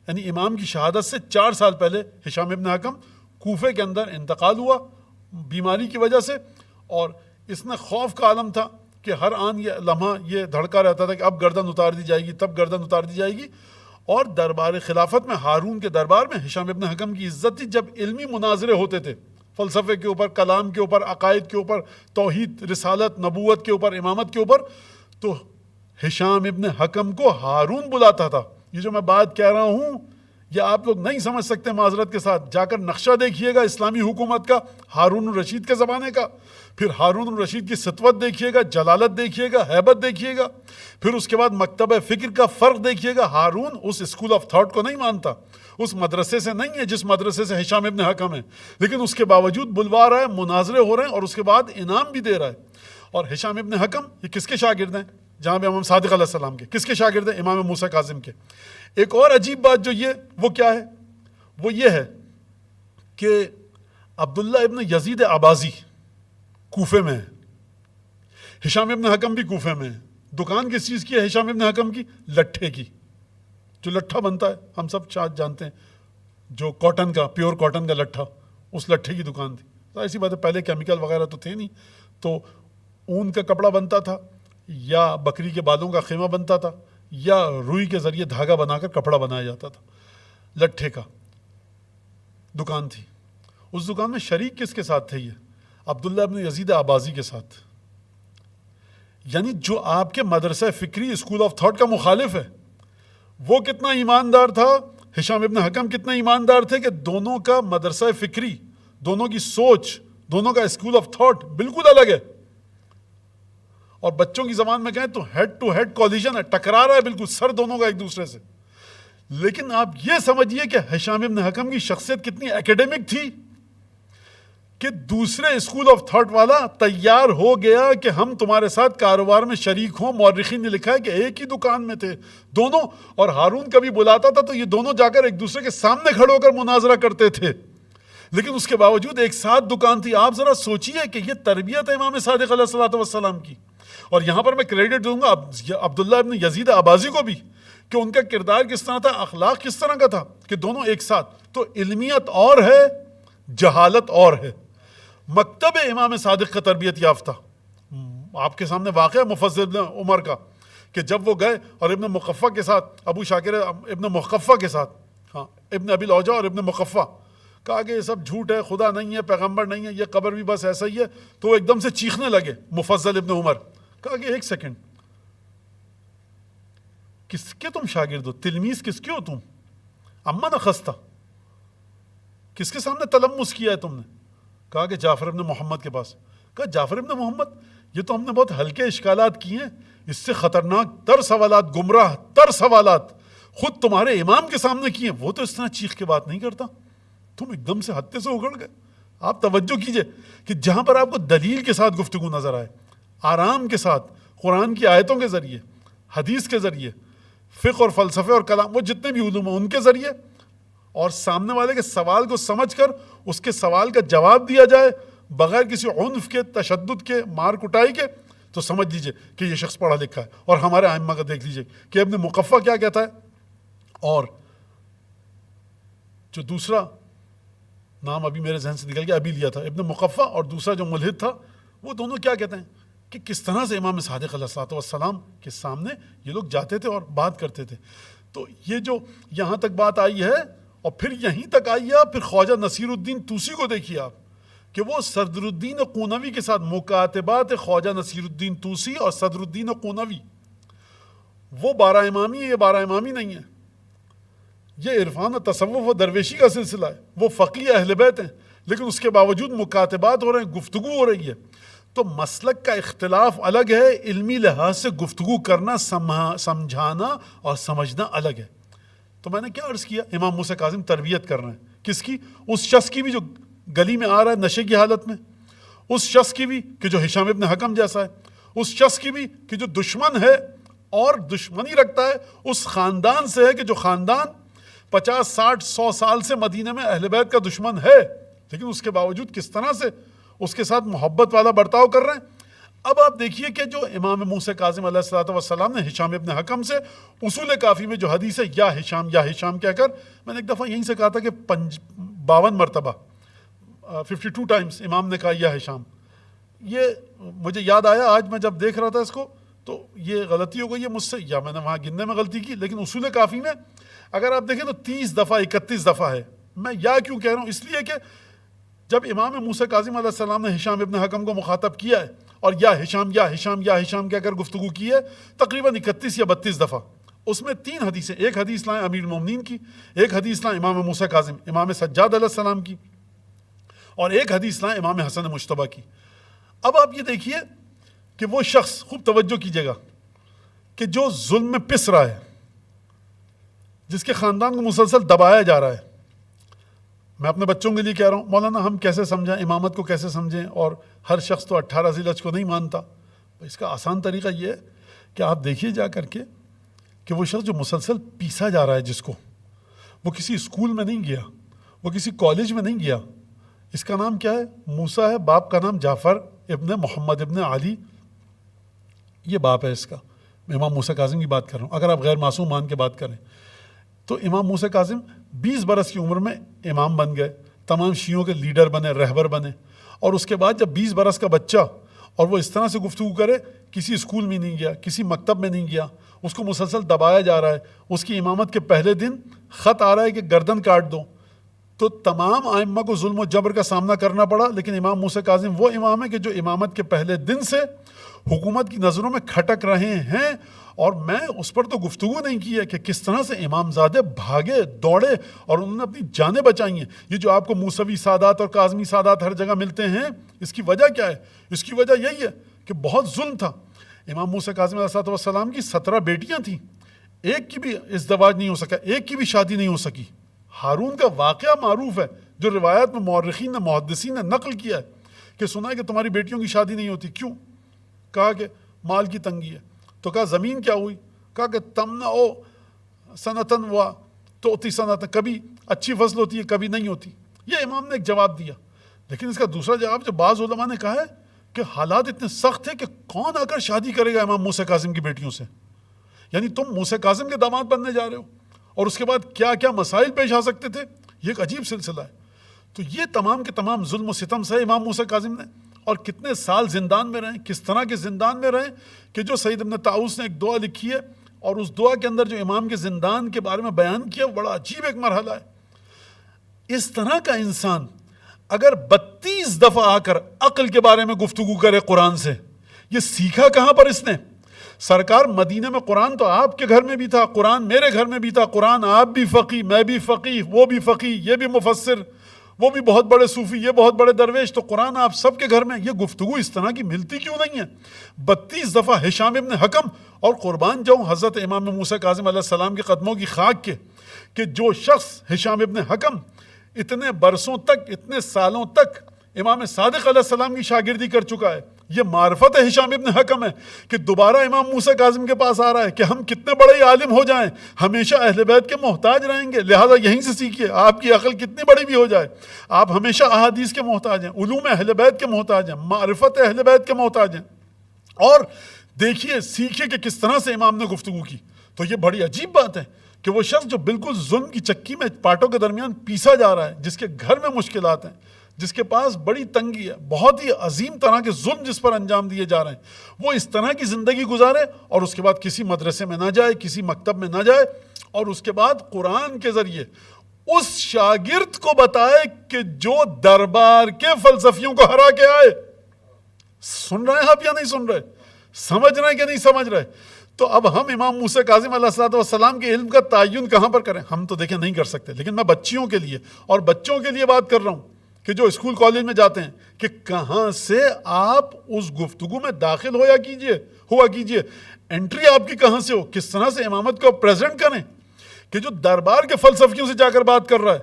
یعنی امام کی شہادت سے 4 سال پہلے ہشام ابن حکم کوفے کے اندر انتقال ہوا بیماری کی وجہ سے. اور اس میں خوف کا عالم تھا کہ ہر آن یہ لمحہ یہ دھڑکا رہتا تھا کہ اب گردن اتار دی جائے گی, تب گردن اتار دی جائے گی. اور دربار خلافت میں ہارون کے دربار میں ہشام ابن حکم کی عزت تھی. جب علمی مناظرے ہوتے تھے فلسفے کے اوپر, کلام کے اوپر, عقائد کے اوپر, توحید, رسالت, نبوت کے اوپر, امامت کے اوپر, تو ہشام ابن حکم کو ہارون بلاتا تھا. یہ جو میں بات کہہ رہا ہوں یہ آپ لوگ نہیں سمجھ سکتے معذرت کے ساتھ. جا کر نقشہ دیکھیے گا اسلامی حکومت کا, ہارون الرشید کے زمانے کا, پھر ہارون الرشید کی سطوت دیکھیے گا, جلالت دیکھیے گا, ہیبت دیکھیے گا, پھر اس کے بعد مکتبہ فکر کا فرق دیکھیے گا. ہارون اس اسکول آف تھاٹ کو نہیں مانتا, اس مدرسے سے نہیں ہے جس مدرسے سے ہشام ابن حکم ہے, لیکن اس کے باوجود بلوا رہا ہے, مناظرے ہو رہے ہیں اور اس کے بعد انعام بھی دے رہا ہے. اور ہشام ابن حکم یہ کس کے شاگرد ہیں؟ جہاں امام صادق علیہ السلام کے. کس کے شاگرد ہیں؟ امام موسیٰ کاظم کے. ایک اور عجیب بات جو یہ وہ کیا ہے, وہ یہ ہے کہ عبداللہ ابن یزید عبازی کوفے میں ہے, ہشام ابن حکم بھی کوفے میں ہے. دکان کس چیز کی ہے ہشام ابن حکم کی؟ لٹھے کی. جو لٹھا بنتا ہے ہم سب شاید جانتے ہیں, جو کاٹن کا, پیور کاٹن کا لٹھا, اس لٹھے کی دکان تھی. ایسی بات ہے پہلے کیمیکل وغیرہ تو تھے نہیں, تو اون کا کپڑا بنتا تھا, یا بکری کے بالوں کا خیمہ بنتا تھا, یا روئی کے ذریعے دھاگا بنا کر کپڑا بنایا جاتا تھا. لٹھے کا دکان تھی. اس دکان میں شریک کس کے ساتھ تھے؟ یہ عبداللہ ابن یزید عبازی کے ساتھ. یعنی جو آپ کے مدرسہ فکری اسکول آف تھاٹ کا مخالف ہے وہ کتنا ایماندار تھا, ہشام ابن حکم کتنا ایماندار تھے کہ دونوں کا مدرسہ فکری, دونوں کی سوچ, دونوں کا اسکول آف تھاٹ بالکل الگ ہے. اور بچوں کی زبان میں کہیں تو ہیڈ ٹو ہیڈ کولیجن ہے, ٹکرا رہا ہے بالکل سر دونوں کا ایک دوسرے سے. لیکن آپ یہ سمجھیے کہ ہشام ابن حکم کی شخصیت کتنی ایکیڈیمک تھی کہ دوسرے اسکول آف تھاٹ والا تیار ہو گیا کہ ہم تمہارے ساتھ کاروبار میں شریک ہوں. مورخین نے لکھا ہے کہ ایک ہی دکان میں تھے دونوں, اور ہارون کبھی بلاتا تھا تو یہ دونوں جا کر ایک دوسرے کے سامنے کھڑے ہو کر مناظرہ کرتے تھے. لیکن اس کے باوجود ایک ساتھ دکان تھی. آپ ذرا سوچئے کہ یہ تربیت ہے امام صادق علیہ الصلوۃ والسلام کی. اور یہاں پر میں کریڈٹ دوں گا عبداللہ ابن یزید اباضی کو بھی کہ ان کا کردار کس طرح تھا, اخلاق کس طرح کا تھا, کہ دونوں ایک ساتھ. تو علمیت اور ہے, جہالت اور ہے. مکتب امام صادق کا تربیت یافتہ. آپ کے سامنے واقعہ مفضل ابن عمر کا کہ جب وہ گئے اور ابن مقفع کے ساتھ, ابو شاکر ابن مقفع کے ساتھ, ابن ابی الاوجاع اور ابن مقفع, کہا کہ یہ سب جھوٹ ہے, خدا نہیں ہے, پیغمبر نہیں ہے, یہ قبر بھی بس ایسا ہی ہے. تو وہ ایک دم سے چیخنے لگے. مفضل ابن عمر کہا کہ ایک سیکنڈ, کس کے تم شاگرد ہو, تلمیذ کس کے ہو تم, اما نخستہ, کس کے سامنے تلمس کیا ہے تم نے؟ کہا کہ جعفر ابن محمد کے پاس. کہا جعفر ابن محمد, یہ تو ہم نے بہت ہلکے اشکالات کیے ہیں, اس سے خطرناک تر سوالات, گمراہ تر سوالات خود تمہارے امام کے سامنے کیے. وہ تو اس طرح چیخ کے بات نہیں کرتا. تم ایک دم سے ہتے سے اگڑ گئے. آپ توجہ کیجئے کہ جہاں پر آپ کو دلیل کے ساتھ گفتگو نظر آئے, آرام کے ساتھ, قرآن کی آیتوں کے ذریعے, حدیث کے ذریعے, فقہ اور فلسفے اور کلام, وہ جتنے بھی علوم ہیں ان کے ذریعے, اور سامنے والے کے سوال کو سمجھ کر اس کے سوال کا جواب دیا جائے بغیر کسی عنف کے, تشدد کے, مار کٹائی کے, تو سمجھ لیجئے کہ یہ شخص پڑھا لکھا ہے. اور ہمارے ائمہ کا دیکھ لیجئے کہ ابن مقفع کیا کہتا ہے, اور جو دوسرا نام ابھی میرے ذہن سے نکل گیا, ابھی لیا تھا, ابن مقفع, اور دوسرا جو ملحد تھا, وہ دونوں کیا کہتے ہیں کہ کس طرح سے امام صادق علیہ الصلوۃ والسلام کے سامنے یہ لوگ جاتے تھے اور بات کرتے تھے. تو یہ جو یہاں تک بات آئی ہے, اور پھر یہیں تک آئی ہے, پھر خواجہ نصیر الدین طوسی کو دیکھیے آپ کہ وہ صدر الدین قونوی کے ساتھ مکاتبات خواجہ نصیر الدین طوسی اور صدر الدین قونوی, وہ 12 امامی ہے, یہ 12 امامی نہیں ہے. یہ عرفان و تصوف و درویشی کا سلسلہ ہے. وہ فقیہ اہل بیت ہیں, لیکن اس کے باوجود مکاتبات ہو رہے ہیں, گفتگو ہو رہی ہے. تو مسلک کا اختلاف الگ ہے, علمی لحاظ سے گفتگو کرنا, سمجھانا اور سمجھنا الگ ہے. تو میں نے کیا عرض کیا, امام موسیٰ کاظم تربیت کر رہے ہیں. کس کی؟ اس شخص کی بھی جو گلی میں آ رہا ہے نشے کی حالت میں, اس شخص کی بھی کہ جو ہشام ابن حکم جیسا ہے, اس شخص کی بھی کہ جو دشمن ہے اور دشمنی رکھتا ہے اس خاندان سے ہے, کہ جو خاندان 50 60 100 سال سے مدینے میں اہل بیت کا دشمن ہے, لیکن اس کے باوجود کس طرح سے اس کے ساتھ محبت والا برتاؤ کر رہے ہیں. اب آپ دیکھیے کہ جو امام موسیٰ کاظم علیہ الصلوۃ والسلام نے ہشام ابن حکم سے, اصول کافی میں جو حدیث ہے یا ہشام کہہ کر, میں نے ایک دفعہ یہیں سے کہا تھا کہ 52 مرتبہ 52 ٹائمز امام نے کہا یا ہشام. یہ مجھے یاد آیا آج میں جب دیکھ رہا تھا اس کو, تو یہ غلطی ہو گئی ہے مجھ سے, یا میں نے وہاں گننے میں غلطی کی, لیکن اصول کافی میں اگر آپ دیکھیں تو 30 دفعہ 31 دفعہ ہے. میں یا کیوں کہہ رہا ہوں, اس لیے کہ جب امام موسیٰ کاظم علیہ السلام نے ہشام ابن حکم کو مخاطب کیا ہے اور یا ہشام کہہ کر گفتگو کی ہے تقریباً 31 یا 32 دفعہ, اس میں 3 حدیثیں, ایک حدیث لائیں امیر المومنین کی, ایک حدیث لائیں امام موسیٰ کاظم امام سجاد علیہ السلام کی, اور ایک حدیث لائیں امام حسن مجتبیٰ کی. اب آپ یہ دیکھیے کہ وہ شخص, خوب توجہ کیجیے گا, کہ جو ظلم میں پس رہا ہے, جس کے خاندان کو مسلسل دبایا جا رہا ہے. میں اپنے بچوں کے لیے کہہ رہا ہوں, مولانا ہم کیسے سمجھیں, امامت کو کیسے سمجھیں, اور ہر شخص تو 18 ذی الحج کو نہیں مانتا. اس کا آسان طریقہ یہ ہے کہ آپ دیکھیے جا کر کے کہ وہ شخص جو مسلسل پیسا جا رہا ہے, جس کو وہ کسی اسکول میں نہیں گیا, وہ کسی کالج میں نہیں گیا, اس کا نام کیا ہے, موسیٰ ہے, باپ کا نام جعفر ابن محمد ابن علی, یہ باپ ہے اس کا. میں امام موسیٰ کاظم کی بات کر رہا ہوں. اگر آپ غیر معصوم مان کے بات کریں تو امام موسیٰ کاظم 20 برس کی عمر میں امام بن گئے, تمام شیعوں کے لیڈر بنے, رہبر بنے, اور اس کے بعد جب 20 برس کا بچہ اور وہ اس طرح سے گفتگو کرے, کسی اسکول میں نہیں گیا, کسی مکتب میں نہیں گیا, اس کو مسلسل دبایا جا رہا ہے, اس کی امامت کے پہلے دن خط آ رہا ہے کہ گردن کاٹ دو, تو تمام ائمہ کو ظلم و جبر کا سامنا کرنا پڑا. لیکن امام موسیٰ کاظم وہ امام ہے کہ جو امامت کے پہلے دن سے حکومت کی نظروں میں کھٹک رہے ہیں, اور میں اس پر تو گفتگو نہیں کی ہے کہ کس طرح سے امام زادے بھاگے دوڑے اور انہوں نے اپنی جانیں بچائی ہیں. یہ جو آپ کو موسوی سادات اور کاظمی سادات ہر جگہ ملتے ہیں, اس کی وجہ کیا ہے؟ اس کی وجہ یہی ہے کہ بہت ظلم تھا. امام موسیٰ کاظم علیہ السلام کی 17 بیٹیاں تھیں, ایک کی بھی ازدواج نہیں ہو سکا, ایک کی بھی شادی نہیں ہو سکی. ہارون کا واقعہ معروف ہے, جو روایات میں مورخین نے, محدثین نے نقل کیا ہے کہ سنا ہے کہ تمہاری بیٹیوں کی شادی نہیں ہوتی. کیوں؟ کہا کہ مال کی تنگی ہے. تو کہا زمین کیا ہوئی؟ کہا کہ تمنعو سنتن و توتی سنتن, کبھی اچھی فصل ہوتی ہے کبھی نہیں ہوتی. یہ امام نے ایک جواب دیا. لیکن اس کا دوسرا جواب جو بعض علماء نے کہا ہے کہ حالات اتنے سخت تھے کہ کون آ کر شادی کرے گا امام موسیٰ کاظم کی بیٹیوں سے. یعنی تم موسیٰ کاظم کے داماد بننے جا رہے ہو, اور اس کے بعد کیا کیا مسائل پیش آ سکتے تھے. یہ ایک عجیب سلسلہ ہے. تو یہ تمام کے تمام ظلم و ستم سے امام موسیٰ کاظم نے, اور کتنے سال زندان میں رہے, کس طرح کے زندان میں رہے کہ جو سعید ابن طاؤس نے ایک دعا لکھی ہے, اور اس دعا کے اندر جو امام کے زندان کے بارے میں بیان کیا, بڑا عجیب ایک مرحلہ ہے. اس طرح کا انسان اگر 32 دفعہ آ کر عقل کے بارے میں گفتگو کرے قرآن سے, یہ سیکھا کہاں پر اس نے؟ سرکار مدینہ میں قرآن تو آپ کے گھر میں بھی تھا, قرآن میرے گھر میں بھی تھا, قرآن آپ بھی فقی, میں بھی فقی, وہ بھی فقی, یہ بھی مفسر, وہ بھی بہت بڑے صوفی, یہ بہت بڑے درویش, تو قرآن آپ سب کے گھر میں. یہ گفتگو اس طرح کی ملتی کیوں نہیں ہے؟ 32 دفعہ ہشام ابن حکم, اور قربان جاؤں حضرت امام موسیٰ کاظم علیہ السلام کے قدموں کی خاک کے, کہ جو شخص ہشام ابن حکم اتنے برسوں تک, اتنے سالوں تک امام صادق علیہ السلام کی شاگردی کر چکا ہے, یہ معرفت ہشام ابن حکم ہے کہ دوبارہ امام موسیٰ کاظم کے پاس آ رہا ہے کہ ہم کتنے بڑے عالم ہو جائیں, ہمیشہ اہل بیت کے محتاج رہیں گے, لہٰذا یہیں سے سیکھیے. آپ کی عقل کتنی بڑی بھی ہو جائے, آپ ہمیشہ احادیث کے محتاج ہیں, علوم اہل بیت کے محتاج ہیں, معرفت اہل بیت کے محتاج ہیں. اور دیکھیے, سیکھیے کہ کس طرح سے امام نے گفتگو کی. تو یہ بڑی عجیب بات ہے کہ وہ شخص جو بالکل ظلم کی چکی میں پاٹوں کے درمیان پیسا جا رہا ہے, جس کے گھر میں مشکلات ہیں, جس کے پاس بڑی تنگی ہے, بہت ہی عظیم طرح کے ظلم جس پر انجام دیے جا رہے ہیں, وہ اس طرح کی زندگی گزارے, اور اس کے بعد کسی مدرسے میں نہ جائے, کسی مکتب میں نہ جائے, اور اس کے بعد قرآن کے ذریعے اس شاگرد کو بتائے کہ جو دربار کے فلسفیوں کو ہرا کے آئے. سن رہے ہیں آپ یا نہیں سن رہے؟ سمجھ رہے ہیں کہ نہیں سمجھ رہے؟ تو اب ہم امام موسیٰ کاظم علیہ السلام کے علم کا تعین کہاں پر کریں؟ ہم تو دیکھیں نہیں کر سکتے, لیکن میں بچیوں کے لیے اور بچوں کے لیے بات کر رہا ہوں کہ جو اسکول کالج میں جاتے ہیں, کہ کہاں سے آپ اس گفتگو میں داخل ہوا کیجئے, انٹری آپ کی کہاں سے ہو, کس طرح سے امامت کو پریزنٹ کریں. کہ جو دربار کے فلسفیوں سے جا کر بات کر رہا ہے,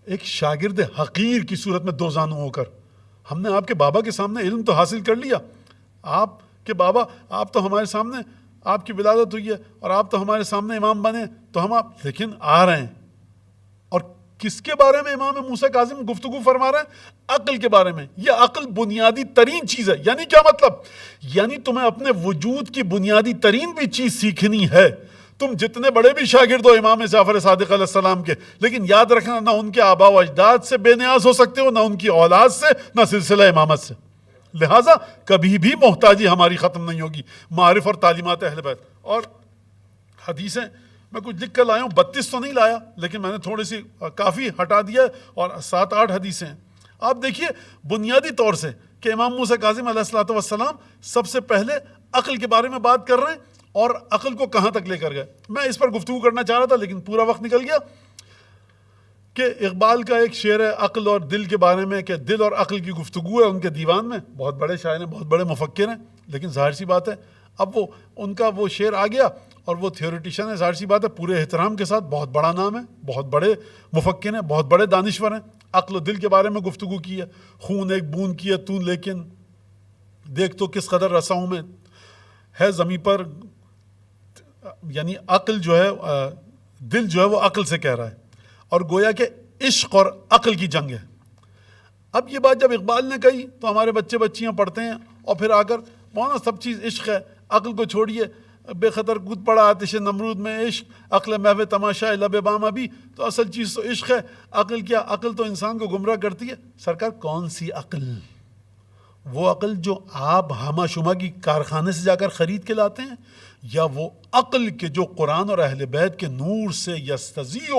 ایک شاگرد حقیر کی صورت میں دو زانو ہو کر, ہم نے آپ کے بابا کے سامنے علم تو حاصل کر لیا, آپ کے بابا, آپ تو ہمارے سامنے, آپ کی ولادت ہوئی ہے اور آپ تو ہمارے سامنے امام بنے, تو ہم آپ لیکن آ رہے ہیں, اور کس کے بارے میں امام موسیٰ کاظم گفتگو فرما رہے ہیں؟ عقل کے بارے میں. یہ عقل بنیادی ترین چیز ہے. یعنی کیا مطلب؟ یعنی تمہیں اپنے وجود کی بنیادی ترین بھی چیز سیکھنی ہے. تم جتنے بڑے بھی شاگرد ہو امام جعفر صادق علیہ السلام کے, لیکن یاد رکھنا, نہ ان کے آبا و اجداد سے بے نیاز ہو سکتے ہو, نہ ان کی اولاد سے, نہ سلسلہ امامت سے. لہٰذا کبھی بھی محتاجی ہماری ختم نہیں ہوگی معارف اور تعلیمات اہل بیت. اور حدیثیں میں کچھ لکھ کر لایا ہوں, 32 تو نہیں لایا, لیکن میں نے تھوڑی سی کافی ہٹا دیا ہے, اور 7-8 حدیثیں ہیں. آپ دیکھیے بنیادی طور سے کہ امام موسیٰ کاظم علیہ السلام سب سے پہلے عقل کے بارے میں بات کر رہے ہیں, اور عقل کو کہاں تک لے کر گئے. میں اس پر گفتگو کرنا چاہ رہا تھا, لیکن پورا وقت نکل گیا. کہ اقبال کا ایک شعر ہے عقل اور دل کے بارے میں, کہ دل اور عقل کی گفتگو ہے ان کے دیوان میں. بہت بڑے شاعر ہیں, بہت بڑے مفکر ہیں, لیکن ظاہر سی بات ہے اب وہ ان کا وہ شعر آ گیا, اور وہ تھیوریٹیشن ہے, ظاہر سی بات ہے, پورے احترام کے ساتھ بہت بڑا نام ہے, بہت بڑے مفکر ہیں, بہت بڑے دانشور ہیں. عقل و دل کے بارے میں گفتگو کی ہے. خون ایک بوند کی ہے تو, لیکن دیکھ تو کس قدر رساؤں میں ہے زمیں پر. یعنی عقل جو ہے, دل جو ہے وہ عقل سے کہہ رہا ہے, اور گویا کہ عشق اور عقل کی جنگ ہے. اب یہ بات جب اقبال نے کہی تو ہمارے بچے بچیاں پڑھتے ہیں, اور پھر آ کر مولانا سب چیز عشق ہے, عقل کو چھوڑیے, بے خطر کود پڑا آتش نمرود میں عشق, عقل محو تماشا لب بام ابھی, تو اصل چیز تو عشق ہے. عقل کیا؟ عقل تو انسان کو گمراہ کرتی ہے. سرکار کون سی عقل؟ وہ عقل جو آپ ہما شما کی کارخانے سے جا کر خرید کے لاتے ہیں, یا وہ عقل کے جو قرآن اور اہل بیت کے نور سے یستضیء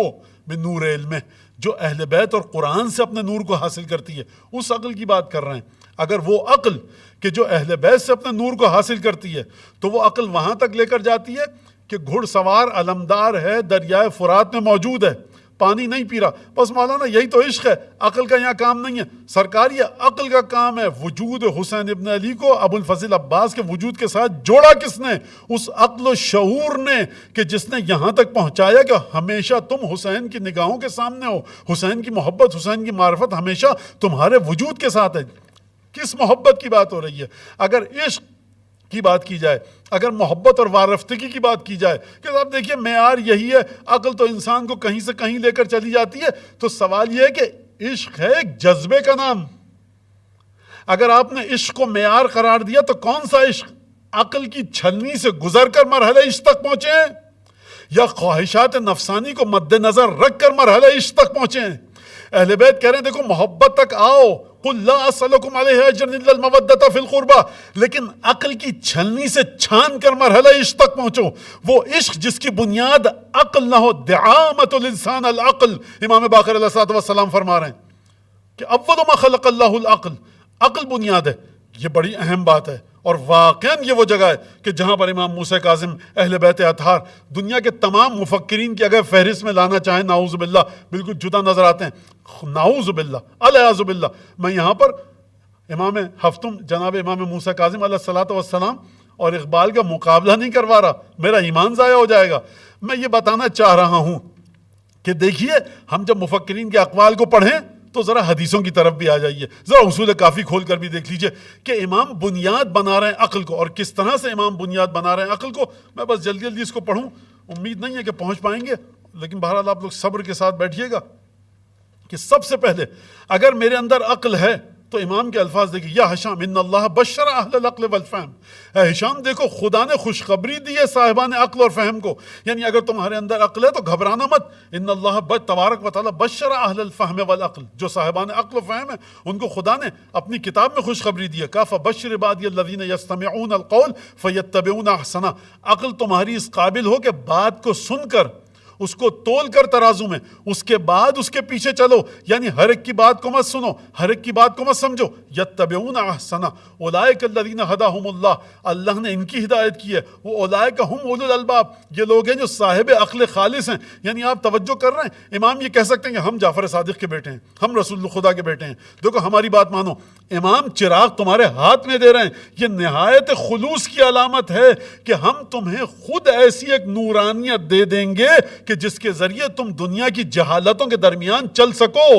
من نور علم, جو اہل بیت اور قرآن سے اپنے نور کو حاصل کرتی ہے, اس عقل کی بات کر رہے ہیں. اگر وہ عقل کہ جو اہل بیت سے اپنے نور کو حاصل کرتی ہے, تو وہ عقل وہاں تک لے کر جاتی ہے کہ گھڑ سوار علمدار ہے, دریائے فرات میں موجود ہے, پانی نہیں پی رہا. بس مولانا یہی تو عشق ہے, عقل کا یہاں کام نہیں ہے. سرکار یہ عقل کا کام ہے. وجود حسین ابن علی کو ابو الفضل عباس کے وجود کے ساتھ جوڑا کس نے؟ اس عقل و شعور نے, کہ جس نے یہاں تک پہنچایا کہ ہمیشہ تم حسین کی نگاہوں کے سامنے ہو. حسین کی محبت, حسین کی معرفت ہمیشہ تمہارے وجود کے ساتھ ہے. کس محبت کی بات ہو رہی ہے؟ اگر عشق کی بات کی جائے, اگر محبت اور وارفتگی کی بات کی جائے, کہ صاحب دیکھیے معیار یہی ہے, عقل تو انسان کو کہیں سے کہیں لے کر چلی جاتی ہے, تو سوال یہ ہے کہ عشق ہے ایک جذبے کا نام. اگر آپ نے عشق کو معیار قرار دیا تو کون سا عشق؟ عقل کی چھلنی سے گزر کر مرحلہ عشق تک پہنچے ہیں یا خواہشات نفسانی کو مد نظر رکھ کر مرحلہ عشق تک پہنچے ہیں؟ اہل بیت کہہ رہے ہیں دیکھو محبت تک آؤ، قل لا اسألکم علیہ اجرا الا المودۃ فی القربى، لیکن عقل کی چھلنی سے چھان کر مرحلہ عشق تک پہنچو. وہ عشق جس کی بنیاد عقل نہ ہو، دعامۃ الانسان العقل. امام باقر علیہ الصلوۃ والسلام فرما رہے ہیں کہ اول ما خلق اللہ العقل، عقل بنیاد ہے. یہ بڑی اہم بات ہے، اور واقعاً یہ وہ جگہ ہے کہ جہاں پر امام موسیٰ کاظم، اہل بیت اطہار، دنیا کے تمام مفکرین کی اگر فہرست میں لانا چاہیں نعوذ باللہ بالکل جدا نظر آتے ہیں. نعوذ باللہ الیاذ باللہ. میں یہاں پر امام ہفتم جناب امام موسیٰ کاظم علیہ الصلوۃ والسلام اور اقبال کا مقابلہ نہیں کروا رہا، میرا ایمان ضائع ہو جائے گا. میں یہ بتانا چاہ رہا ہوں کہ دیکھیے ہم جب مفکرین کے اقوال کو پڑھیں تو ذرا حدیثوں کی طرف بھی آ جائیے، ذرا اصول کافی کھول کر بھی دیکھ لیجئے کہ امام بنیاد بنا رہے ہیں عقل کو، اور کس طرح سے امام بنیاد بنا رہے ہیں عقل کو. میں بس جلدی جلدی اس کو پڑھوں، امید نہیں ہے کہ پہنچ پائیں گے، لیکن بہرحال آپ لوگ صبر کے ساتھ بیٹھیے گا. کہ سب سے پہلے اگر میرے اندر عقل ہے تو امام کے الفاظ دیکھیے، یا ہشام ان اللہ بشر اہل العقل والفہم. اے ہشام دیکھو خدا نے خوشخبری دی ہے صاحبان عقل اور فہم کو، یعنی اگر تمہارے اندر عقل ہے تو گھبرانا مت. ان اللہ تبارک و تعالی بشر اہل الفہم والعقل، جو صاحبان عقل و فہم ہیں ان کو خدا نے اپنی کتاب میں خوشخبری دی ہے. کہا فبشر عبادی الذین یستمعون القول فیتبعون احسنہ. عقل تمہاری اس قابل ہو کہ بات کو سن کر اس کو تول کر ترازو میں، اس کے بعد اس کے پیچھے چلو، یعنی ہر ایک کی بات کو مت سنو، ہر ایک کی بات کو مت سمجھو. یتبعون احسنہ اولئک الذین ھداھم اللہ، اللہ نے ان کی ہدایت کی ہے. وہ اولئک ھم اولو الالباب، یہ لوگ ہیں جو صاحب عقل خالص ہیں. یعنی آپ توجہ کر رہے ہیں، امام یہ کہہ سکتے ہیں کہ ہم جعفر صادق کے بیٹے ہیں، ہم رسول خدا کے بیٹے ہیں، دیکھو ہماری بات مانو. امام چراغ تمہارے ہاتھ میں دے رہے ہیں. یہ نہایت خلوص کی علامت ہے کہ ہم تمہیں خود ایسی ایک نورانیت دے دیں گے کہ جس کے ذریعے تم دنیا کی جہالتوں کے درمیان چل سکو.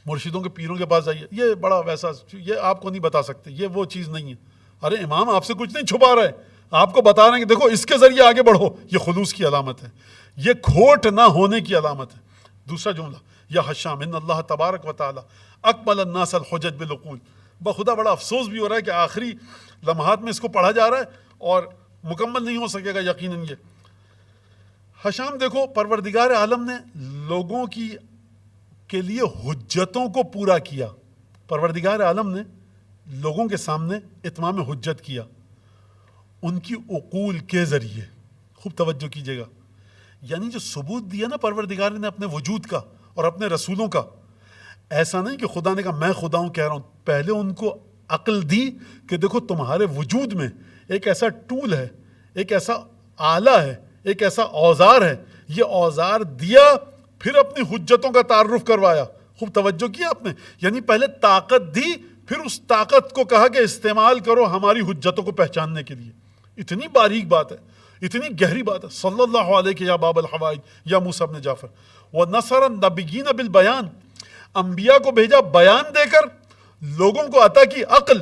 مرشدوں کے پیروں کے پاس جائیے، یہ بڑا ویسا، یہ آپ کو نہیں بتا سکتے، یہ وہ چیز نہیں ہے. ارے امام آپ سے کچھ نہیں چھپا رہے، آپ کو بتا رہے ہیں کہ دیکھو اس کے ذریعے آگے بڑھو. یہ خلوص کی علامت ہے، یہ کھوٹ نہ ہونے کی علامت ہے. دوسرا جملہ، یا ہشام ان اللہ تبارک و تعالی اکمل الناس الحجج بالعقول. بخدا بڑا افسوس بھی ہو رہا ہے کہ آخری لمحات میں اس کو پڑھا جا رہا ہے اور مکمل نہیں ہو سکے گا یقیناً. یہ ہشام دیکھو پروردگار عالم نے لوگوں کی کے لیے حجتوں کو پورا کیا. پروردگار عالم نے لوگوں کے سامنے اتمام حجت کیا ان کی عقول کے ذریعے. خوب توجہ کیجیے گا، یعنی جو ثبوت دیا نا پروردگار نے اپنے وجود کا اور اپنے رسولوں کا، ایسا نہیں کہ خدا نے کہا میں خدا ہوں کہہ رہا ہوں. پہلے ان کو عقل دی کہ دیکھو تمہارے وجود میں ایک ایسا ٹول ہے، ایک ایسا آلہ ہے، ایک ایسا اوزار ہے. یہ اوزار دیا، پھر اپنی حجتوں کا تعارف کروایا. خوب توجہ کیا آپ نے، یعنی پہلے طاقت دی، پھر اس طاقت کو کہا کہ استعمال کرو ہماری حجتوں کو پہچاننے کے لیے. اتنی باریک بات ہے، اتنی گہری بات ہے. صلی اللہ علیہ یا باب الحوائج یا موسیٰ بن جعفر. وَنَصَرَ النَّبِيِّينَ بِالْبَيَانِ، انبیاء کو بھیجا بیان دے کر، لوگوں کو عطا کی عقل.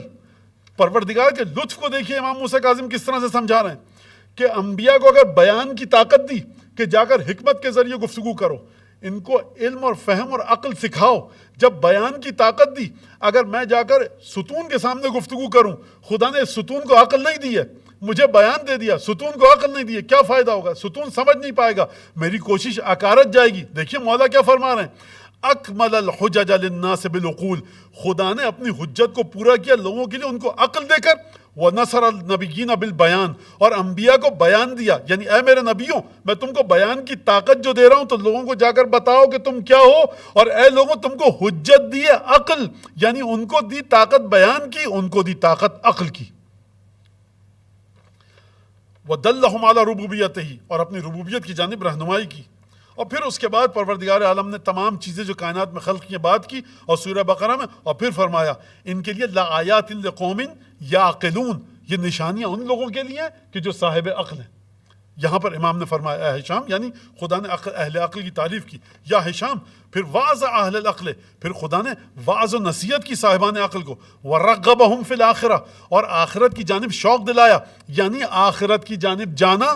پروردگار کے لطف کو دیکھیے امام موسیٰ کاظم کس طرح سے سمجھا رہے ہیں کہ انبیاء کو اگر بیان کی طاقت دی کہ جا کر حکمت کے ذریعے گفتگو کرو، ان کو علم اور فہم اور عقل سکھاؤ. جب بیان کی طاقت دی، اگر میں جا کر ستون کے سامنے گفتگو کروں، خدا نے ستون کو عقل نہیں دی ہے، مجھے بیان دے دیا، ستون کو عقل نہیں دی ہے، کیا فائدہ ہوگا؟ ستون سمجھ نہیں پائے گا، میری کوشش اکارت جائے گی. دیکھیے مولا کیا فرما رہے ہیں، اکمل الحجج للناس بالعقول. خدا نے اپنی حجت کو پورا کیا لوگوں کے لیے ان کو عقل دے کر. وَنَصَرَ النَّبِيِّينَ بِالْبَيَانِ، اور انبیاء کو بیان دیا، یعنی اے میرے نبیوں میں تم کو بیان کی طاقت جو دے رہا ہوں تو لوگوں کو جا کر بتاؤ کہ تم کیا ہو. اور اے لوگوں تم کو حجت دی ہے عقل، یعنی ان کو دی طاقت بیان کی، ان کو دی طاقت عقل کی. وَدَلَّهُمْ عَلَى رُبُوبِيَّتِهِ، اور اپنی ربوبیت کی جانب رہنمائی کی. اور پھر اس کے بعد پروردگار عالم نے تمام چیزیں جو کائنات میں خلق کی بات کی اور سورہ بقرہ میں، اور پھر فرمایا ان کے لیے لآیات لقوم یعقلون، یہ نشانیاں ان لوگوں کے لیے کہ جو صاحب عقل ہیں. یہاں پر امام نے فرمایا اے ہشام، یعنی خدا نے اہل عقل کی تعریف کی. یا ہشام، پھر واعظ اہل العقل، پھر خدا نے واعظ و نصیحت کی صاحبان عقل کو. ورغبہم فی الآخرہ، اور آخرت کی جانب شوق دلایا، یعنی آخرت کی جانب جانا.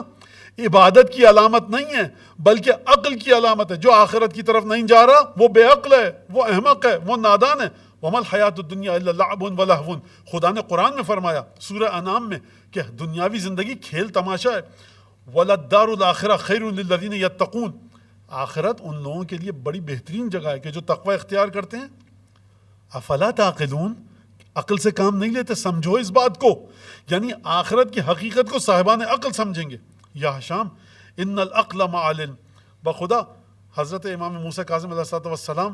عبادت کی علامت نہیں ہے بلکہ عقل کی علامت ہے. جو آخرت کی طرف نہیں جا رہا وہ بے عقل ہے, وہ احمق ہے, وہ نادان ہے. وَمَا الْحَيَاةُ الدُّنْيَا إِلَّا لَعْبٌ وَلَهْوٌ. خدا نے قرآن میں فرمایا سورہ انعام میں کہ دنیاوی زندگی کھیل تماشا ہے. وَلَلدَّارُ الْآخِرَةُ خَيْرٌ لِلَّذِينَ يَتَّقُونَ. آخرت ان لوگوں کے لیے بڑی بہترین جگہ ہے کہ جو تقوی اختیار کرتے ہیں. افلا تعقلون, عقل سے کام نہیں لیتے؟ سمجھو اس بات کو, یعنی آخرت کی حقیقت کو صاحبان عقل سمجھیں گے. یا حشام ان العقل مع العلم. بخدا حضرت امام موسیٰ کاظم علیہ السلام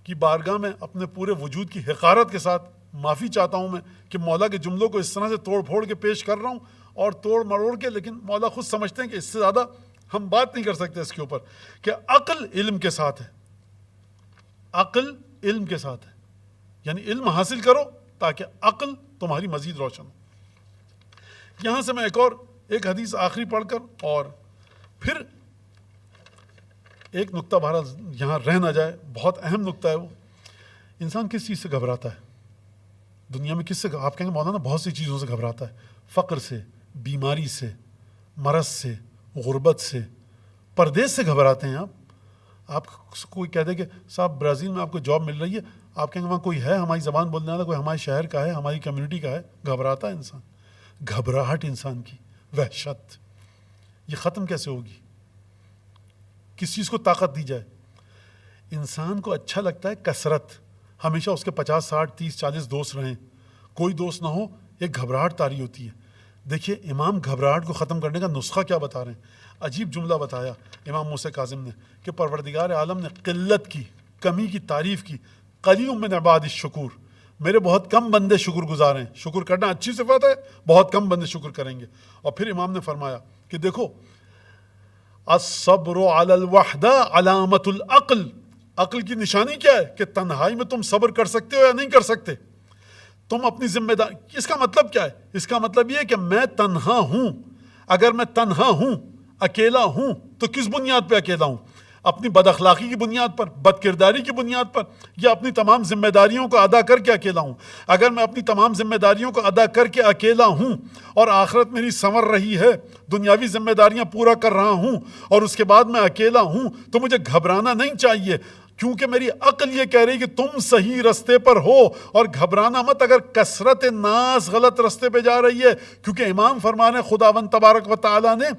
کی بارگاہ میں اپنے پورے وجود کی حقارت کے ساتھ معافی چاہتا ہوں میں کہ مولا کے جملوں کو اس طرح سے توڑ پھوڑ کے پیش کر رہا ہوں اور توڑ مروڑ کے, لیکن مولا خود سمجھتے ہیں کہ اس سے زیادہ ہم بات نہیں کر سکتے اس کے اوپر, کہ عقل علم کے ساتھ ہے. عقل علم کے ساتھ ہے, یعنی علم حاصل کرو تاکہ عقل تمہاری مزید روشن ہو. یہاں سے میں ایک حدیث آخری پڑھ کر اور پھر ایک نقطہ بہرحال یہاں رہ نہ جائے, بہت اہم نقطہ ہے وہ. انسان کس چیز سے گھبراتا ہے دنیا میں؟ کس سے؟ آپ کہیں گے مولانا بہت سی چیزوں سے گھبراتا ہے. فقر سے, بیماری سے, مرض سے, غربت سے, پردیس سے گھبراتے ہیں آپ کوئی کہہ دے کہ صاحب برازیل میں آپ کو جاب مل رہی ہے, آپ کہیں گے وہاں کوئی ہے ہماری زبان بولنے والا, کوئی ہمارے شہر کا ہے, ہماری کمیونٹی کا ہے. گھبراتا ہے انسان. گھبراہٹ انسان کی وحشت, یہ ختم کیسے ہوگی؟ کس چیز کو طاقت دی جائے؟ انسان کو اچھا لگتا ہے کثرت, ہمیشہ اس کے 50 60 30 40 دوست رہیں, کوئی دوست نہ ہو, ایک گھبراہٹ طاری ہوتی ہے. دیکھیے امام گھبراہٹ کو ختم کرنے کا نسخہ کیا بتا رہے ہیں. عجیب جملہ بتایا امام موسیٰ کاظم نے کہ پروردگار عالم نے قلت کی, کمی کی تعریف کی. قلیل من عباد الشکور, میرے بہت کم بندے شکر گزار ہیں. شکر کرنا اچھی صفت ہے, بہت کم بندے شکر کریں گے. اور پھر امام نے فرمایا کہ دیکھو الصبر علی الوحدہ علامت العقل. عقل کی نشانی کیا ہے؟ کہ تنہائی میں تم صبر کر سکتے ہو یا نہیں کر سکتے. تم اپنی ذمہ داری, اس کا مطلب کیا ہے؟ اس کا مطلب یہ ہے کہ میں تنہا ہوں. اگر میں تنہا ہوں, اکیلا ہوں, تو کس بنیاد پہ اکیلا ہوں؟ اپنی بد اخلاقی کی بنیاد پر, بد کرداری کی بنیاد پر, یا اپنی تمام ذمہ داریوں کو ادا کر کے اکیلا ہوں؟ اگر میں اپنی تمام ذمہ داریوں کو ادا کر کے اکیلا ہوں اور آخرت میری سنور رہی ہے, دنیاوی ذمہ داریاں پورا کر رہا ہوں اور اس کے بعد میں اکیلا ہوں, تو مجھے گھبرانا نہیں چاہیے, کیونکہ میری عقل یہ کہہ رہی کہ تم صحیح رستے پر ہو. اور گھبرانا مت اگر کثرت ناس غلط رستے پہ جا رہی ہے, کیونکہ امام فرمانے خداوند تبارک و تعالی نے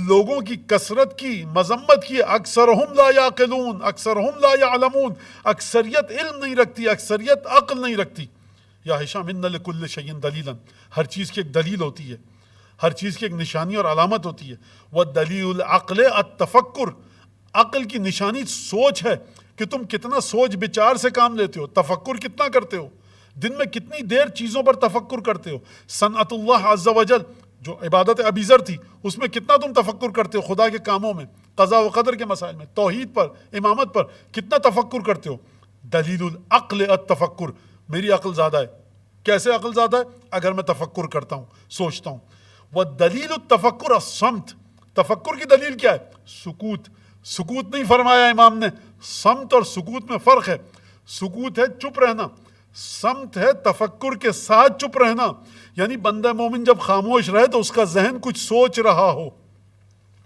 لوگوں کی کثرت کی مذمت کی. اکثرہم لا یعقلون, اکثرہم لا یعلمون. اکثریت علم نہیں رکھتی, اکثریت عقل نہیں رکھتی. یا ہشام ان لکل شیء دلیلا, ہر چیز کی ایک دلیل ہوتی ہے, ہر چیز کی ایک نشانی اور علامت ہوتی ہے. والدلیل العقل التفکر, عقل کی نشانی سوچ ہے کہ تم کتنا سوچ بچار سے کام لیتے ہو, تفکر کتنا کرتے ہو, دن میں کتنی دیر چیزوں پر تفکر کرتے ہو. صنعت اللہ عز و جل جو عبادت ابیذر تھی, اس میں کتنا تم تفکر کرتے ہو خدا کے کاموں میں, قضاء و قدر کے مسائل میں, توحید پر, امامت پر کتنا تفکر کرتے ہو. دلیل العقل التفکر, میری عقل زیادہ ہے. کیسے عقل زیادہ ہے؟ اگر میں تفکر کرتا ہوں, سوچتا ہوں. والدلیل التفکر الصمت, تفکر کی دلیل کیا ہے؟ سکوت. سکوت نہیں فرمایا امام نے, صمت اور سکوت میں فرق ہے. سکوت ہے چپ رہنا, صمت ہے تفکر کے ساتھ چپ رہنا. یعنی بندہ مومن جب خاموش رہے تو اس کا ذہن کچھ سوچ رہا ہو.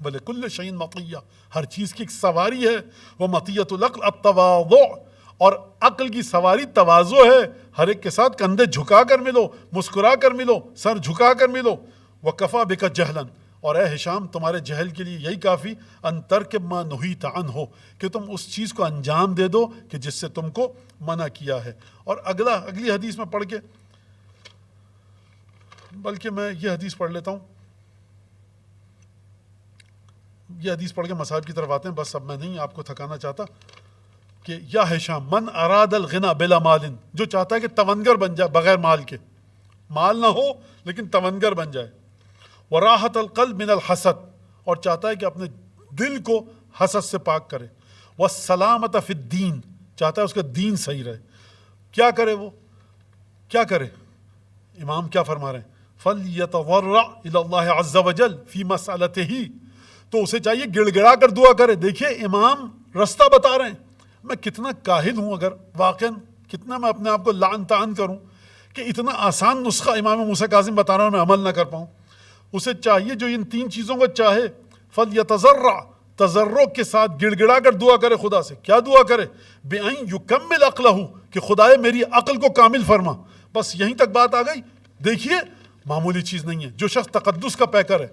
وَلِكُلِّ شَيْءٍ مَطِیَّةٌ, ہر چیز کی ایک سواری ہے. وَمَطِیَّةُ الْعَقْلِ التَّوَاضُعُ, اور عقل کی سواری تواضع ہے. ہر ایک کے ساتھ کندھے جھکا کر ملو, مسکرا کر ملو, سر جھکا کر ملو. وَكَفَى بِكَ جَهْلًا, اور اے ہشام تمہارے جہل کے لیے یہی کافی, ان ترکب ما نہیت عنہ, کہ تم اس چیز کو انجام دے دو کہ جس سے تم کو منع کیا ہے. اور اگلی حدیث میں پڑھ کے, بلکہ میں یہ حدیث پڑھ لیتا ہوں, یہ حدیث پڑھ کے مصائب کی طرف آتے ہیں. بس اب میں نہیں آپ کو تھکانا چاہتا کہ یا ہشام من اراد الغنا بلا مال, جو چاہتا ہے کہ تونگر بن جائے بغیر مال کے, مال نہ ہو لیکن تونگر بن جائے. وراحت القلب من الحسد, اور چاہتا ہے کہ اپنے دل کو حسد سے پاک کرے. والسلامت فی الدین, چاہتا ہے اس کا دین صحیح رہے. کیا کرے وہ, کیا کرے؟ امام کیا فرما رہے ہیں؟ فَلْيَتَضَرَّعْ إِلَى اللَّهِ عَزَّ وَجَلَّ فِي مَسْأَلَتِهِ, تو اسے چاہیے گڑ گڑا کر دعا کرے. دیکھیے امام رستہ بتا رہے ہیں. میں کتنا کاہل ہوں, اگر واقعاً کتنا میں اپنے آپ کو لعن طعن کروں کہ اتنا آسان نسخہ امام موسیٰ کاظم بتا رہا ہوں میں عمل نہ کر پاؤں. اسے چاہیے جو ان 3 چیزوں کو چاہے, فَلْيَتَضَرَّعْ تضرع کے ساتھ گڑ گڑا کر دعا کرے خدا سے. کیا دعا کرے؟ بِأَن يُكَمِّلَ عَقْلَهُ کہ خدائے میری عقل کو کامل فرما. بس یہیں تک بات آ گئی. دیکھیے معمولی چیز نہیں ہے. جو شخص تقدس کا پیکر ہے،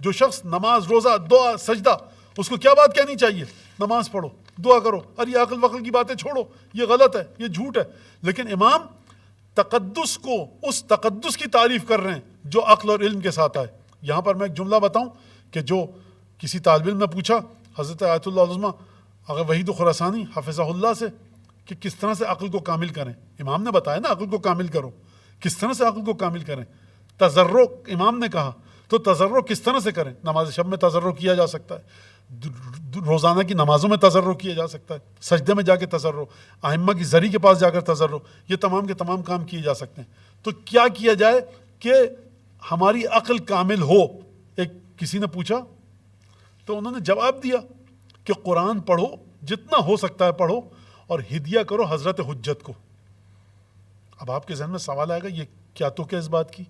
جو شخص نماز روزہ دعا سجدہ، اس کو کیا بات کہنی چاہیے؟ نماز پڑھو، دعا کرو، اور یہ عقل وقل کی باتیں چھوڑو، یہ غلط ہے، یہ جھوٹ ہے. لیکن امام تقدس کو، اس تقدس کی تعریف کر رہے ہیں جو عقل اور علم کے ساتھ آئے. یہاں پر میں ایک جملہ بتاؤں کہ جو کسی طالب علم نے پوچھا حضرت آیت اللہ العظمہ اگر وحید خراسانی حفظہ اللہ سے کہ کس طرح سے عقل کو کامل کریں. امام نے بتایا نا عقل کو کامل کرو. کس طرح سے عقل کو کامل کریں؟ تضرع امام نے کہا. تو تضرع کس طرح سے کریں؟ نماز شب میں تضرع کیا جا سکتا ہے، روزانہ کی نمازوں میں تضرع کیا جا سکتا ہے، سجدے میں جا کے تضرع، ائمہ کی زری کے پاس جا کر تضرع، یہ تمام کے تمام کام کیے جا سکتے ہیں. تو کیا کیا جائے کہ ہماری عقل کامل ہو؟ ایک کسی نے پوچھا تو انہوں نے جواب دیا کہ قرآن پڑھو، جتنا ہو سکتا ہے پڑھو، اور ہدیہ کرو حضرت حجت کو. اب آپ کے ذہن میں سوال آئے گا یہ کیا تو کیا اس بات کی؟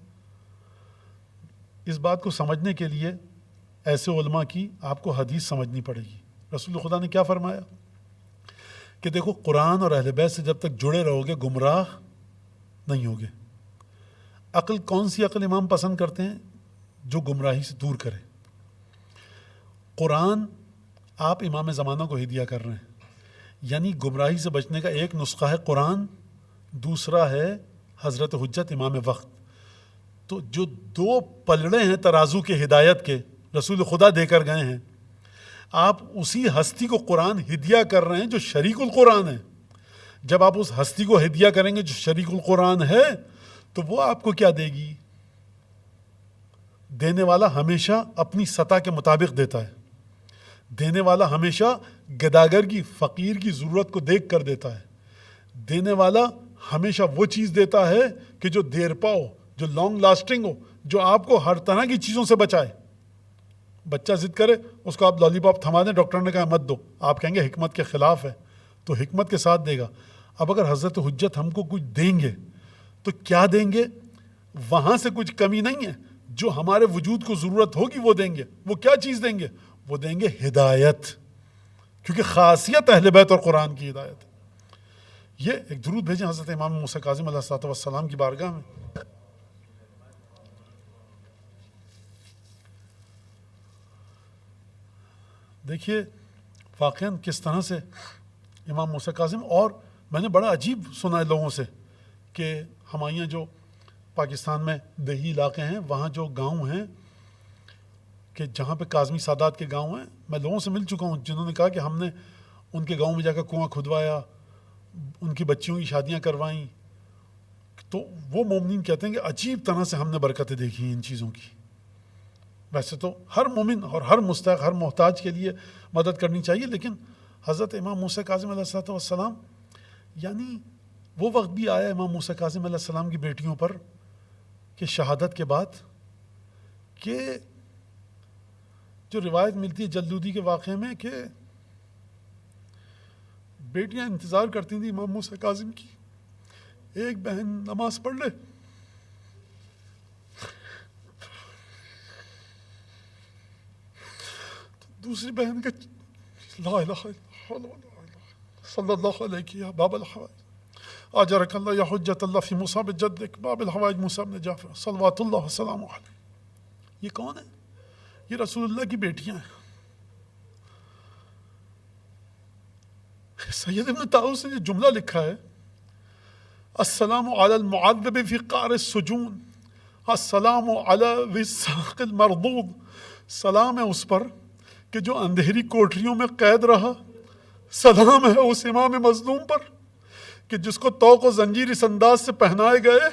اس بات کو سمجھنے کے لیے ایسے علماء کی آپ کو حدیث سمجھنی پڑے گی. رسول خدا نے کیا فرمایا کہ دیکھو قرآن اور اہل بیت سے جب تک جڑے رہو گے گمراہ نہیں ہوگے. عقل کون سی عقل امام پسند کرتے ہیں؟ جو گمراہی سے دور کرے. قرآن آپ امام زمانہ کو ہدیہ کر رہے ہیں، یعنی گمراہی سے بچنے کا ایک نسخہ ہے قرآن، دوسرا ہے حضرت حجت امام وقت. تو جو دو پلڑے ہیں ترازو کے ہدایت کے رسول خدا دے کر گئے ہیں، آپ اسی ہستی کو قرآن ہدیہ کر رہے ہیں جو شریک القرآن ہے. جب آپ اس ہستی کو ہدیہ کریں گے جو شریک القرآن ہے تو وہ آپ کو کیا دے گی؟ دینے والا ہمیشہ اپنی سطح کے مطابق دیتا ہے. دینے والا ہمیشہ گداگر کی، فقیر کی ضرورت کو دیکھ کر دیتا ہے. دینے والا ہمیشہ وہ چیز دیتا ہے کہ جو دیر پا ہو، جو لانگ لاسٹنگ ہو، جو آپ کو ہر طرح کی چیزوں سے بچائے. بچہ ضد کرے اس کو آپ لالی پاپ تھما دیں، ڈاکٹر نے کہا مت دو، آپ کہیں گے حکمت کے خلاف ہے، تو حکمت کے ساتھ دے گا. اب اگر حضرت حجت ہم کو کچھ دیں گے تو کیا دیں گے؟ وہاں سے کچھ کمی نہیں ہے، جو ہمارے وجود کو ضرورت ہوگی وہ دیں گے. وہ کیا چیز دیں گے؟ وہ دیں گے ہدایت، کیونکہ خاصیت اہل بیت اور قرآن کی ہدایت. یہ ایک درود بھیجیں حضرت امام موسیٰ کاظم علیہ الصلوۃ والسلام کی بارگاہ میں. دیکھیے واقعاً کس طرح سے امام موسیٰ کاظم، اور میں نے بڑا عجیب سنا ہے لوگوں سے کہ ہمارے یہاں جو پاکستان میں دیہی علاقے ہیں، وہاں جو گاؤں ہیں کہ جہاں پہ کاظمی سادات کے گاؤں ہیں، میں لوگوں سے مل چکا ہوں جنہوں نے کہا کہ ہم نے ان کے گاؤں میں جا کر کنواں کھدوایا، ان کی بچیوں کی شادیاں کروائیں. تو وہ مومنین کہتے ہیں کہ عجیب طرح سے ہم نے برکتیں دیکھی ہیں ان چیزوں کی. ویسے تو ہر مومن اور ہر مستحق، ہر محتاج کے لیے مدد کرنی چاہیے، لیکن حضرت امام موسیٰ کاظم علیہ السلام، یعنی وہ وقت بھی آیا امام موسیٰ کاظم علیہ السلام کی بیٹیوں پر کہ شہادت کے بعد، کہ جو روایت ملتی ہے جلدودی کے واقعے میں کہ بیٹیاں انتظار کرتی تھیں امام موسیٰ کاظم کی، ایک بہن نماز پڑھ لے دوسری بہن کے لا الہ الا اللہ صلی اللہ علیہ یا باب الحوائج اجرک اللہ یا حجت اللہ فی مصاب جدک باب الحوائج موسیٰ بن جعفر صلوات اللہ وسلام علیہ. یہ کون ہے؟ یہ رسول اللہ کی بیٹیاں ہیں. سید ابن طاؤس نے یہ جملہ لکھا ہے، السلام علی المعذب فی قعر السجون، السلام علی وثاق المردود. سلام ہے اس پر کہ جو اندھیری کوٹریوں میں قید رہا، سلام ہے اس امام مظلوم پر کہ جس کو طوق و زنجیر اس انداز سے پہنائے گئے.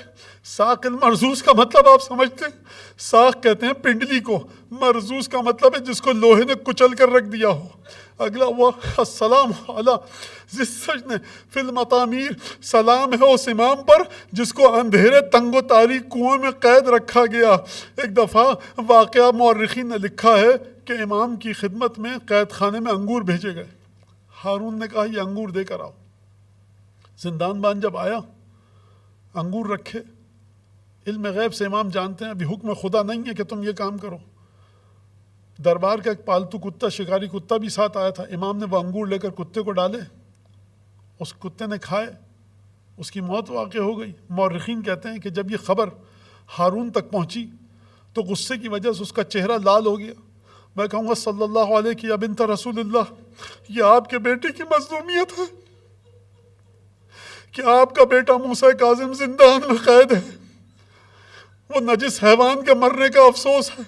ساق المرزوز کا مطلب آپ سمجھتے ہیں؟ ساق کہتے ہیں پنڈلی کو، مرزوز کا مطلب ہے جس کو لوہے نے کچل کر رکھ دیا ہو. اگلا ہوا السلام علی ذی السجن فی المطامیر، سلام ہے اس امام پر جس کو اندھیرے تنگ و تاریک کنویں میں قید رکھا گیا. ایک دفعہ واقعہ مورخین نے لکھا ہے کہ امام کی خدمت میں قید خانے میں انگور بھیجے گئے. ہارون نے کہا یہ انگور دے کر آؤ. زندان بان جب آیا انگور رکھے. علم غیب سے امام جانتے ہیں ابھی حکم خدا نہیں ہے کہ تم یہ کام کرو. دربار کا ایک پالتو کتا، شکاری کتا بھی ساتھ آیا تھا. امام نے وہ انگور لے کر کتے کو ڈالے، اس کتے نے کھائے، اس کی موت واقع ہو گئی. مورخین کہتے ہیں کہ جب یہ خبر ہارون تک پہنچی تو غصے کی وجہ سے اس کا چہرہ لال ہو گیا. میں کہوں گا صلی اللہ علیہ کی یا بنت رسول اللہ، یہ آپ کے بیٹے کی مظلومیت ہے کہ آپ کا بیٹا موسیٰ کاظم زندان میں قید ہے. وہ نجس حیوان کے مرنے کا افسوس ہے،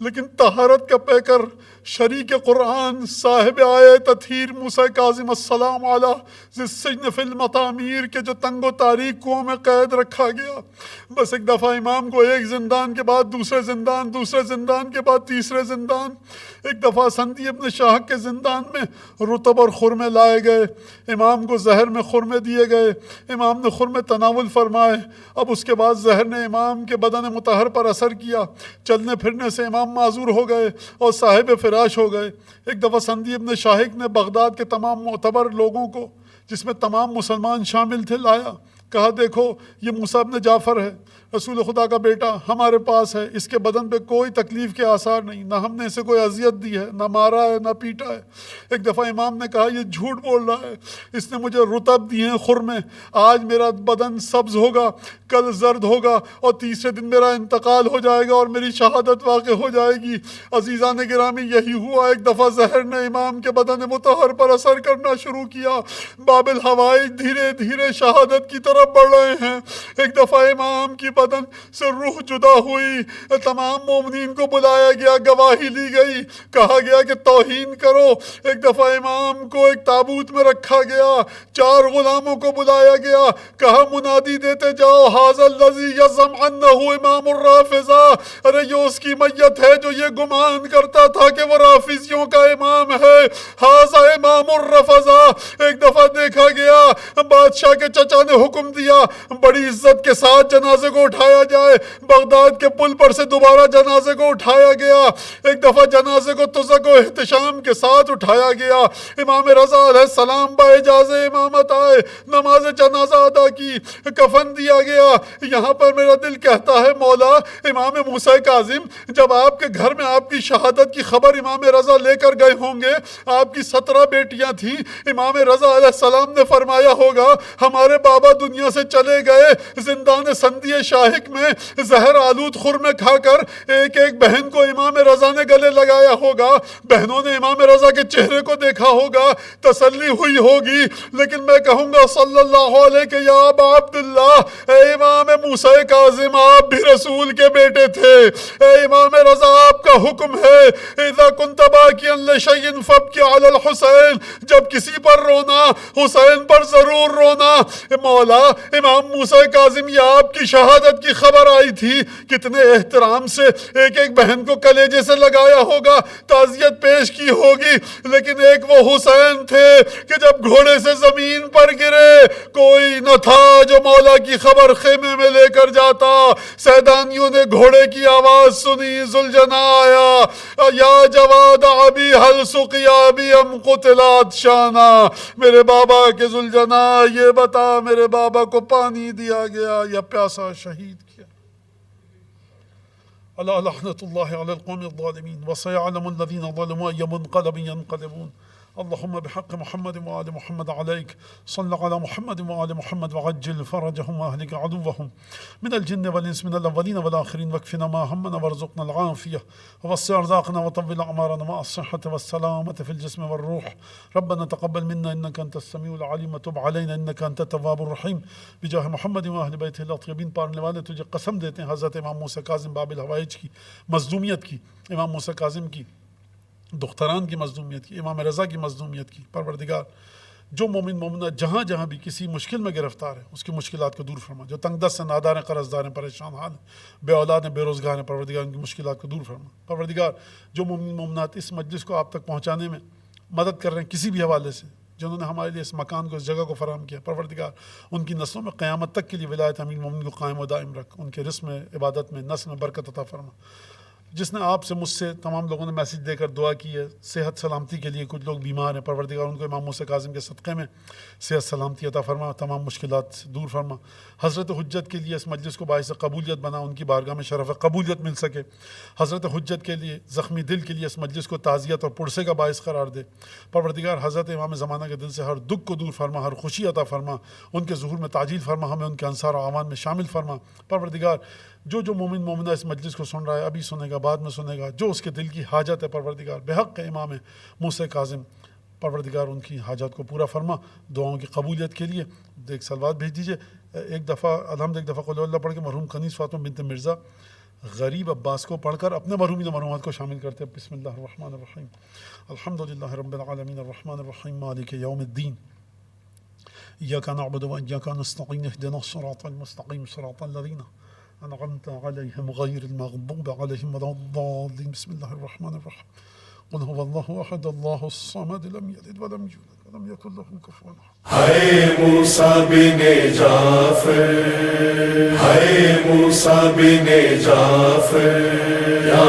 لیکن طہارت کا پیکر شریک قرآن صاحب آئے تطہیر موسیٰ کاظم السلام علیہ السجن فی المطامیر کے جو تنگ و تاریک کنویں میں قید رکھا گیا، بس ایک دفعہ امام کو ایک زندان کے بعد دوسرے زندان، دوسرے زندان کے بعد تیسرے زندان، ایک دفعہ سندی ابن شاہق کے زندان میں رطب اور خرمے لائے گئے، امام کو زہر میں خرمے دیے گئے، امام نے خرمے تناول فرمائے. اب اس کے بعد زہر نے امام کے بدن مطہر پر اثر کیا، چلنے پھرنے سے امام معذور ہو گئے اور صاحب فراش ہو گئے. ایک دفعہ سندی ابن شاہق نے بغداد کے تمام معتبر لوگوں کو، جس میں تمام مسلمان شامل تھے، لایا، کہا دیکھو یہ موسیٰ ابن جعفر ہے، رسول خدا کا بیٹا ہمارے پاس ہے، اس کے بدن پہ کوئی تکلیف کے آثار نہیں، نہ ہم نے اسے کوئی اذیت دی ہے، نہ مارا ہے، نہ پیٹا ہے. ایک دفعہ امام نے کہا یہ جھوٹ بول رہا ہے، اس نے مجھے رطب دیے ہیں خرمے، آج میرا بدن سبز ہوگا، کل زرد ہوگا، اور تیسرے دن میرا انتقال ہو جائے گا اور میری شہادت واقع ہو جائے گی. عزیزان گرامی یہی ہوا. ایک دفعہ زہر نے امام کے بدن مطہر پر اثر کرنا شروع کیا، بابل ہوائج دھیرے دھیرے شہادت کی طرف بڑھ رہے ہیں. ایک دفعہ امام کی بدن سے روح جدا ہوئی، تمام مومنین کو بلایا گیا، گواہی لی گئی، کہا گیا کہ توہین کرو. ایک دفعہ امام کو ایک تابوت میں رکھا گیا، 4 غلاموں کو بلایا گیا، کہا منادی دیتے جاؤ ھذا الذی یزعم انہ امام الرافضہ، ارے یہ اس کی میت ہے جو یہ گمان کرتا تھا کہ وہ رافضیوں کا امام ہے، ھذا امام الرافضہ. ایک دفعہ دیکھا گیا بادشاہ کے چچا نے حکم دیا بڑی عزت کے ساتھ جنازے کو اٹھایا جائے، بغداد کے پل پر سے دوبارہ جنازے کو اٹھایا گیا. ایک دفعہ جنازے کو تزک و احتشام کے ساتھ اٹھایا گیا، امام رضا علیہ السلام با اجاز امامت آئے، نماز جنازہ ادا کی، کفن دیا گیا. یہاں پر میرا دل کہتا ہے مولا امام موسیٰ کاظم جب آپ کے گھر میں آپ کی شہادت کی خبر امام رضا لے کر گئے ہوں گے، آپ کی 17 بیٹیاں تھیں، امام رضا علیہ السلام نے فرمایا ہوگا ہمارے بابا دنیا سے چلے گئے، زندان سندی شاہق میں زہر آلود خرمے کھا کر ایک ایک بہن کو امام رضا نے گلے لگایا ہوگا، بہنوں نے امام رضا کے چہرے کو دیکھا ہوگا، تسلی ہوئی ہوگی. لیکن میں کہوں گا صلی اللہ علیہ کہ یا ابا عبداللہ، اے امام موسیٰ کاظم آپ بھی رسول کے بیٹے تھے، اے امام رضا آپ کا حکم ہے اذا کنت باکیا لشیء فابکی علی الحسین، جب کسی پر رونا حسین پر ضرور رونا. مولا امام موسیٰ کاظم یہ آپ کی شہادت کی خبر آئی تھی، کتنے احترام سے ایک ایک بہن کو کلیجے سے لگایا ہوگا، تعزیت پیش کی ہوگی. لیکن ایک وہ حسین تھے کہ جب گھوڑے سے زمین پر گرے کوئی نہ تھا جو مولا کی خبر خیمے میں لے کر جاتا. سیدانیوں نے گھوڑے کی آواز سنی، ذوالجنا آیا، یا جواد ابی حل سقیا ابی ام قتلات شانا، میرے بابا کے ذوالجنا یہ بتا میرے بابا کو پانی دیا گیا یا پیاسا شہید کیا. اللہ لعنت اللہ علی القوم الظالمین وسيعلم الذين ظلموا أي منقلب ينقلبون. اللهم بحق محمد وآل محمد عليك صل على محمد وآل محمد وعجل فرجهم وأهلك عدوهم من الجن والإنس من الأولين والآخرين، واكفنا ما همنا وارزقنا العافية ووسع أرزاقنا وطول أعمارنا مع الصحة والسلامة في الجسم والروح. ربنا تقبل منا إنك أنت السميع العليم وتب علينا إنك أنت التواب الرحيم بجاه محمد وأهل بيته الأطيبين. پڑھنے والے تجھے قسم دیتے ہیں حضرت امام موسیٰ کاظم بابل ہوائج کی مظلومیت کی، امام موسیٰ کاظم کی دختران کی مظلومیت کی، امام رضا کی مظلومیت کی. پروردگار جو مومن مومنہ جہاں جہاں بھی کسی مشکل میں گرفتار ہے اس کی مشکلات کو دور فرما، جو تنگ دست ہیں، نادار ہیں، قرض دار ہیں، پریشان حال ہیں، بے اولاد ہیں، بے روزگار ہیں، پروردگار ان کی مشکلات کو دور فرما. پروردگار جو مومن مومنات اس مجلس کو آپ تک پہنچانے میں مدد کر رہے ہیں کسی بھی حوالے سے، جنہوں نے ہمارے لیے اس مکان کو، اس جگہ کو فراہم کیا، پروردگار ان کی نسلوں میں قیامت تک کے لیے ولایت امین مومن کو قائم و دائم رکھ، ان کے رزق میں، عبادت میں، نسل میں برکت عطا فرما. جس نے آپ سے مجھ سے تمام لوگوں نے میسیج دے کر دعا کی ہے صحت سلامتی کے لیے. کچھ لوگ بیمار ہیں, پروردگار ان کو امام موسیٰ کاظم کے صدقے میں صحت سلامتی عطا فرما, تمام مشکلات سے دور فرما. حضرت حجت کے لیے اس مجلس کو باعث قبولیت بنا, ان کی بارگاہ میں شرف قبولیت مل سکے. حضرت حجت کے لیے زخمی دل کے لیے اس مجلس کو تعزیت اور پرسے کا باعث قرار دے. پروردگار حضرت امام زمانہ کے دل سے ہر دکھ کو دور فرما, ہر خوشی عطا فرما, ان کے ظہور میں تعجیل فرما, ہمیں ان کے انصار و اعوان میں شامل فرما. پروردگار جو مومن مومنہ اس مجلس کو سن رہا ہے, ابھی سنے گا, بعد میں سنے گا, جو اس کے دل کی حاجت ہے پروردگار بحق امام موسیٰ کاظم, پروردگار ان کی حاجات کو پورا فرما. دعاؤں کی قبولیت کے لیے ایک سلوات بھیج دیجیے. ایک دفعہ الحمد, ایک دفعہ قل اللہ پڑھ کے مرحوم کنیز فاطمہ بنت مرزا غریب عباس کو پڑھ کر اپنے مرحومین و مرحومات کو شامل کرتے ہیں. بسم اللہ الرحمن الرحیم. الحمدللہ رب العالمین الرحمن الرحیم مالک یوم الدین. ایاک نعبد و ایاک نستعین اهدنا الصراط المستقیم صراط الذین أنعمت عليهم غير المغضوب عليهم ولا الضالين. بسم الله الرحمن الرحيم. قل هو الله أحد الله الصمد لم يلد ولم يولد ولم يكن له كفوا أحد. ہائے موسیٰ بن جعفر, ہائے موسیٰ بن جعفر, یا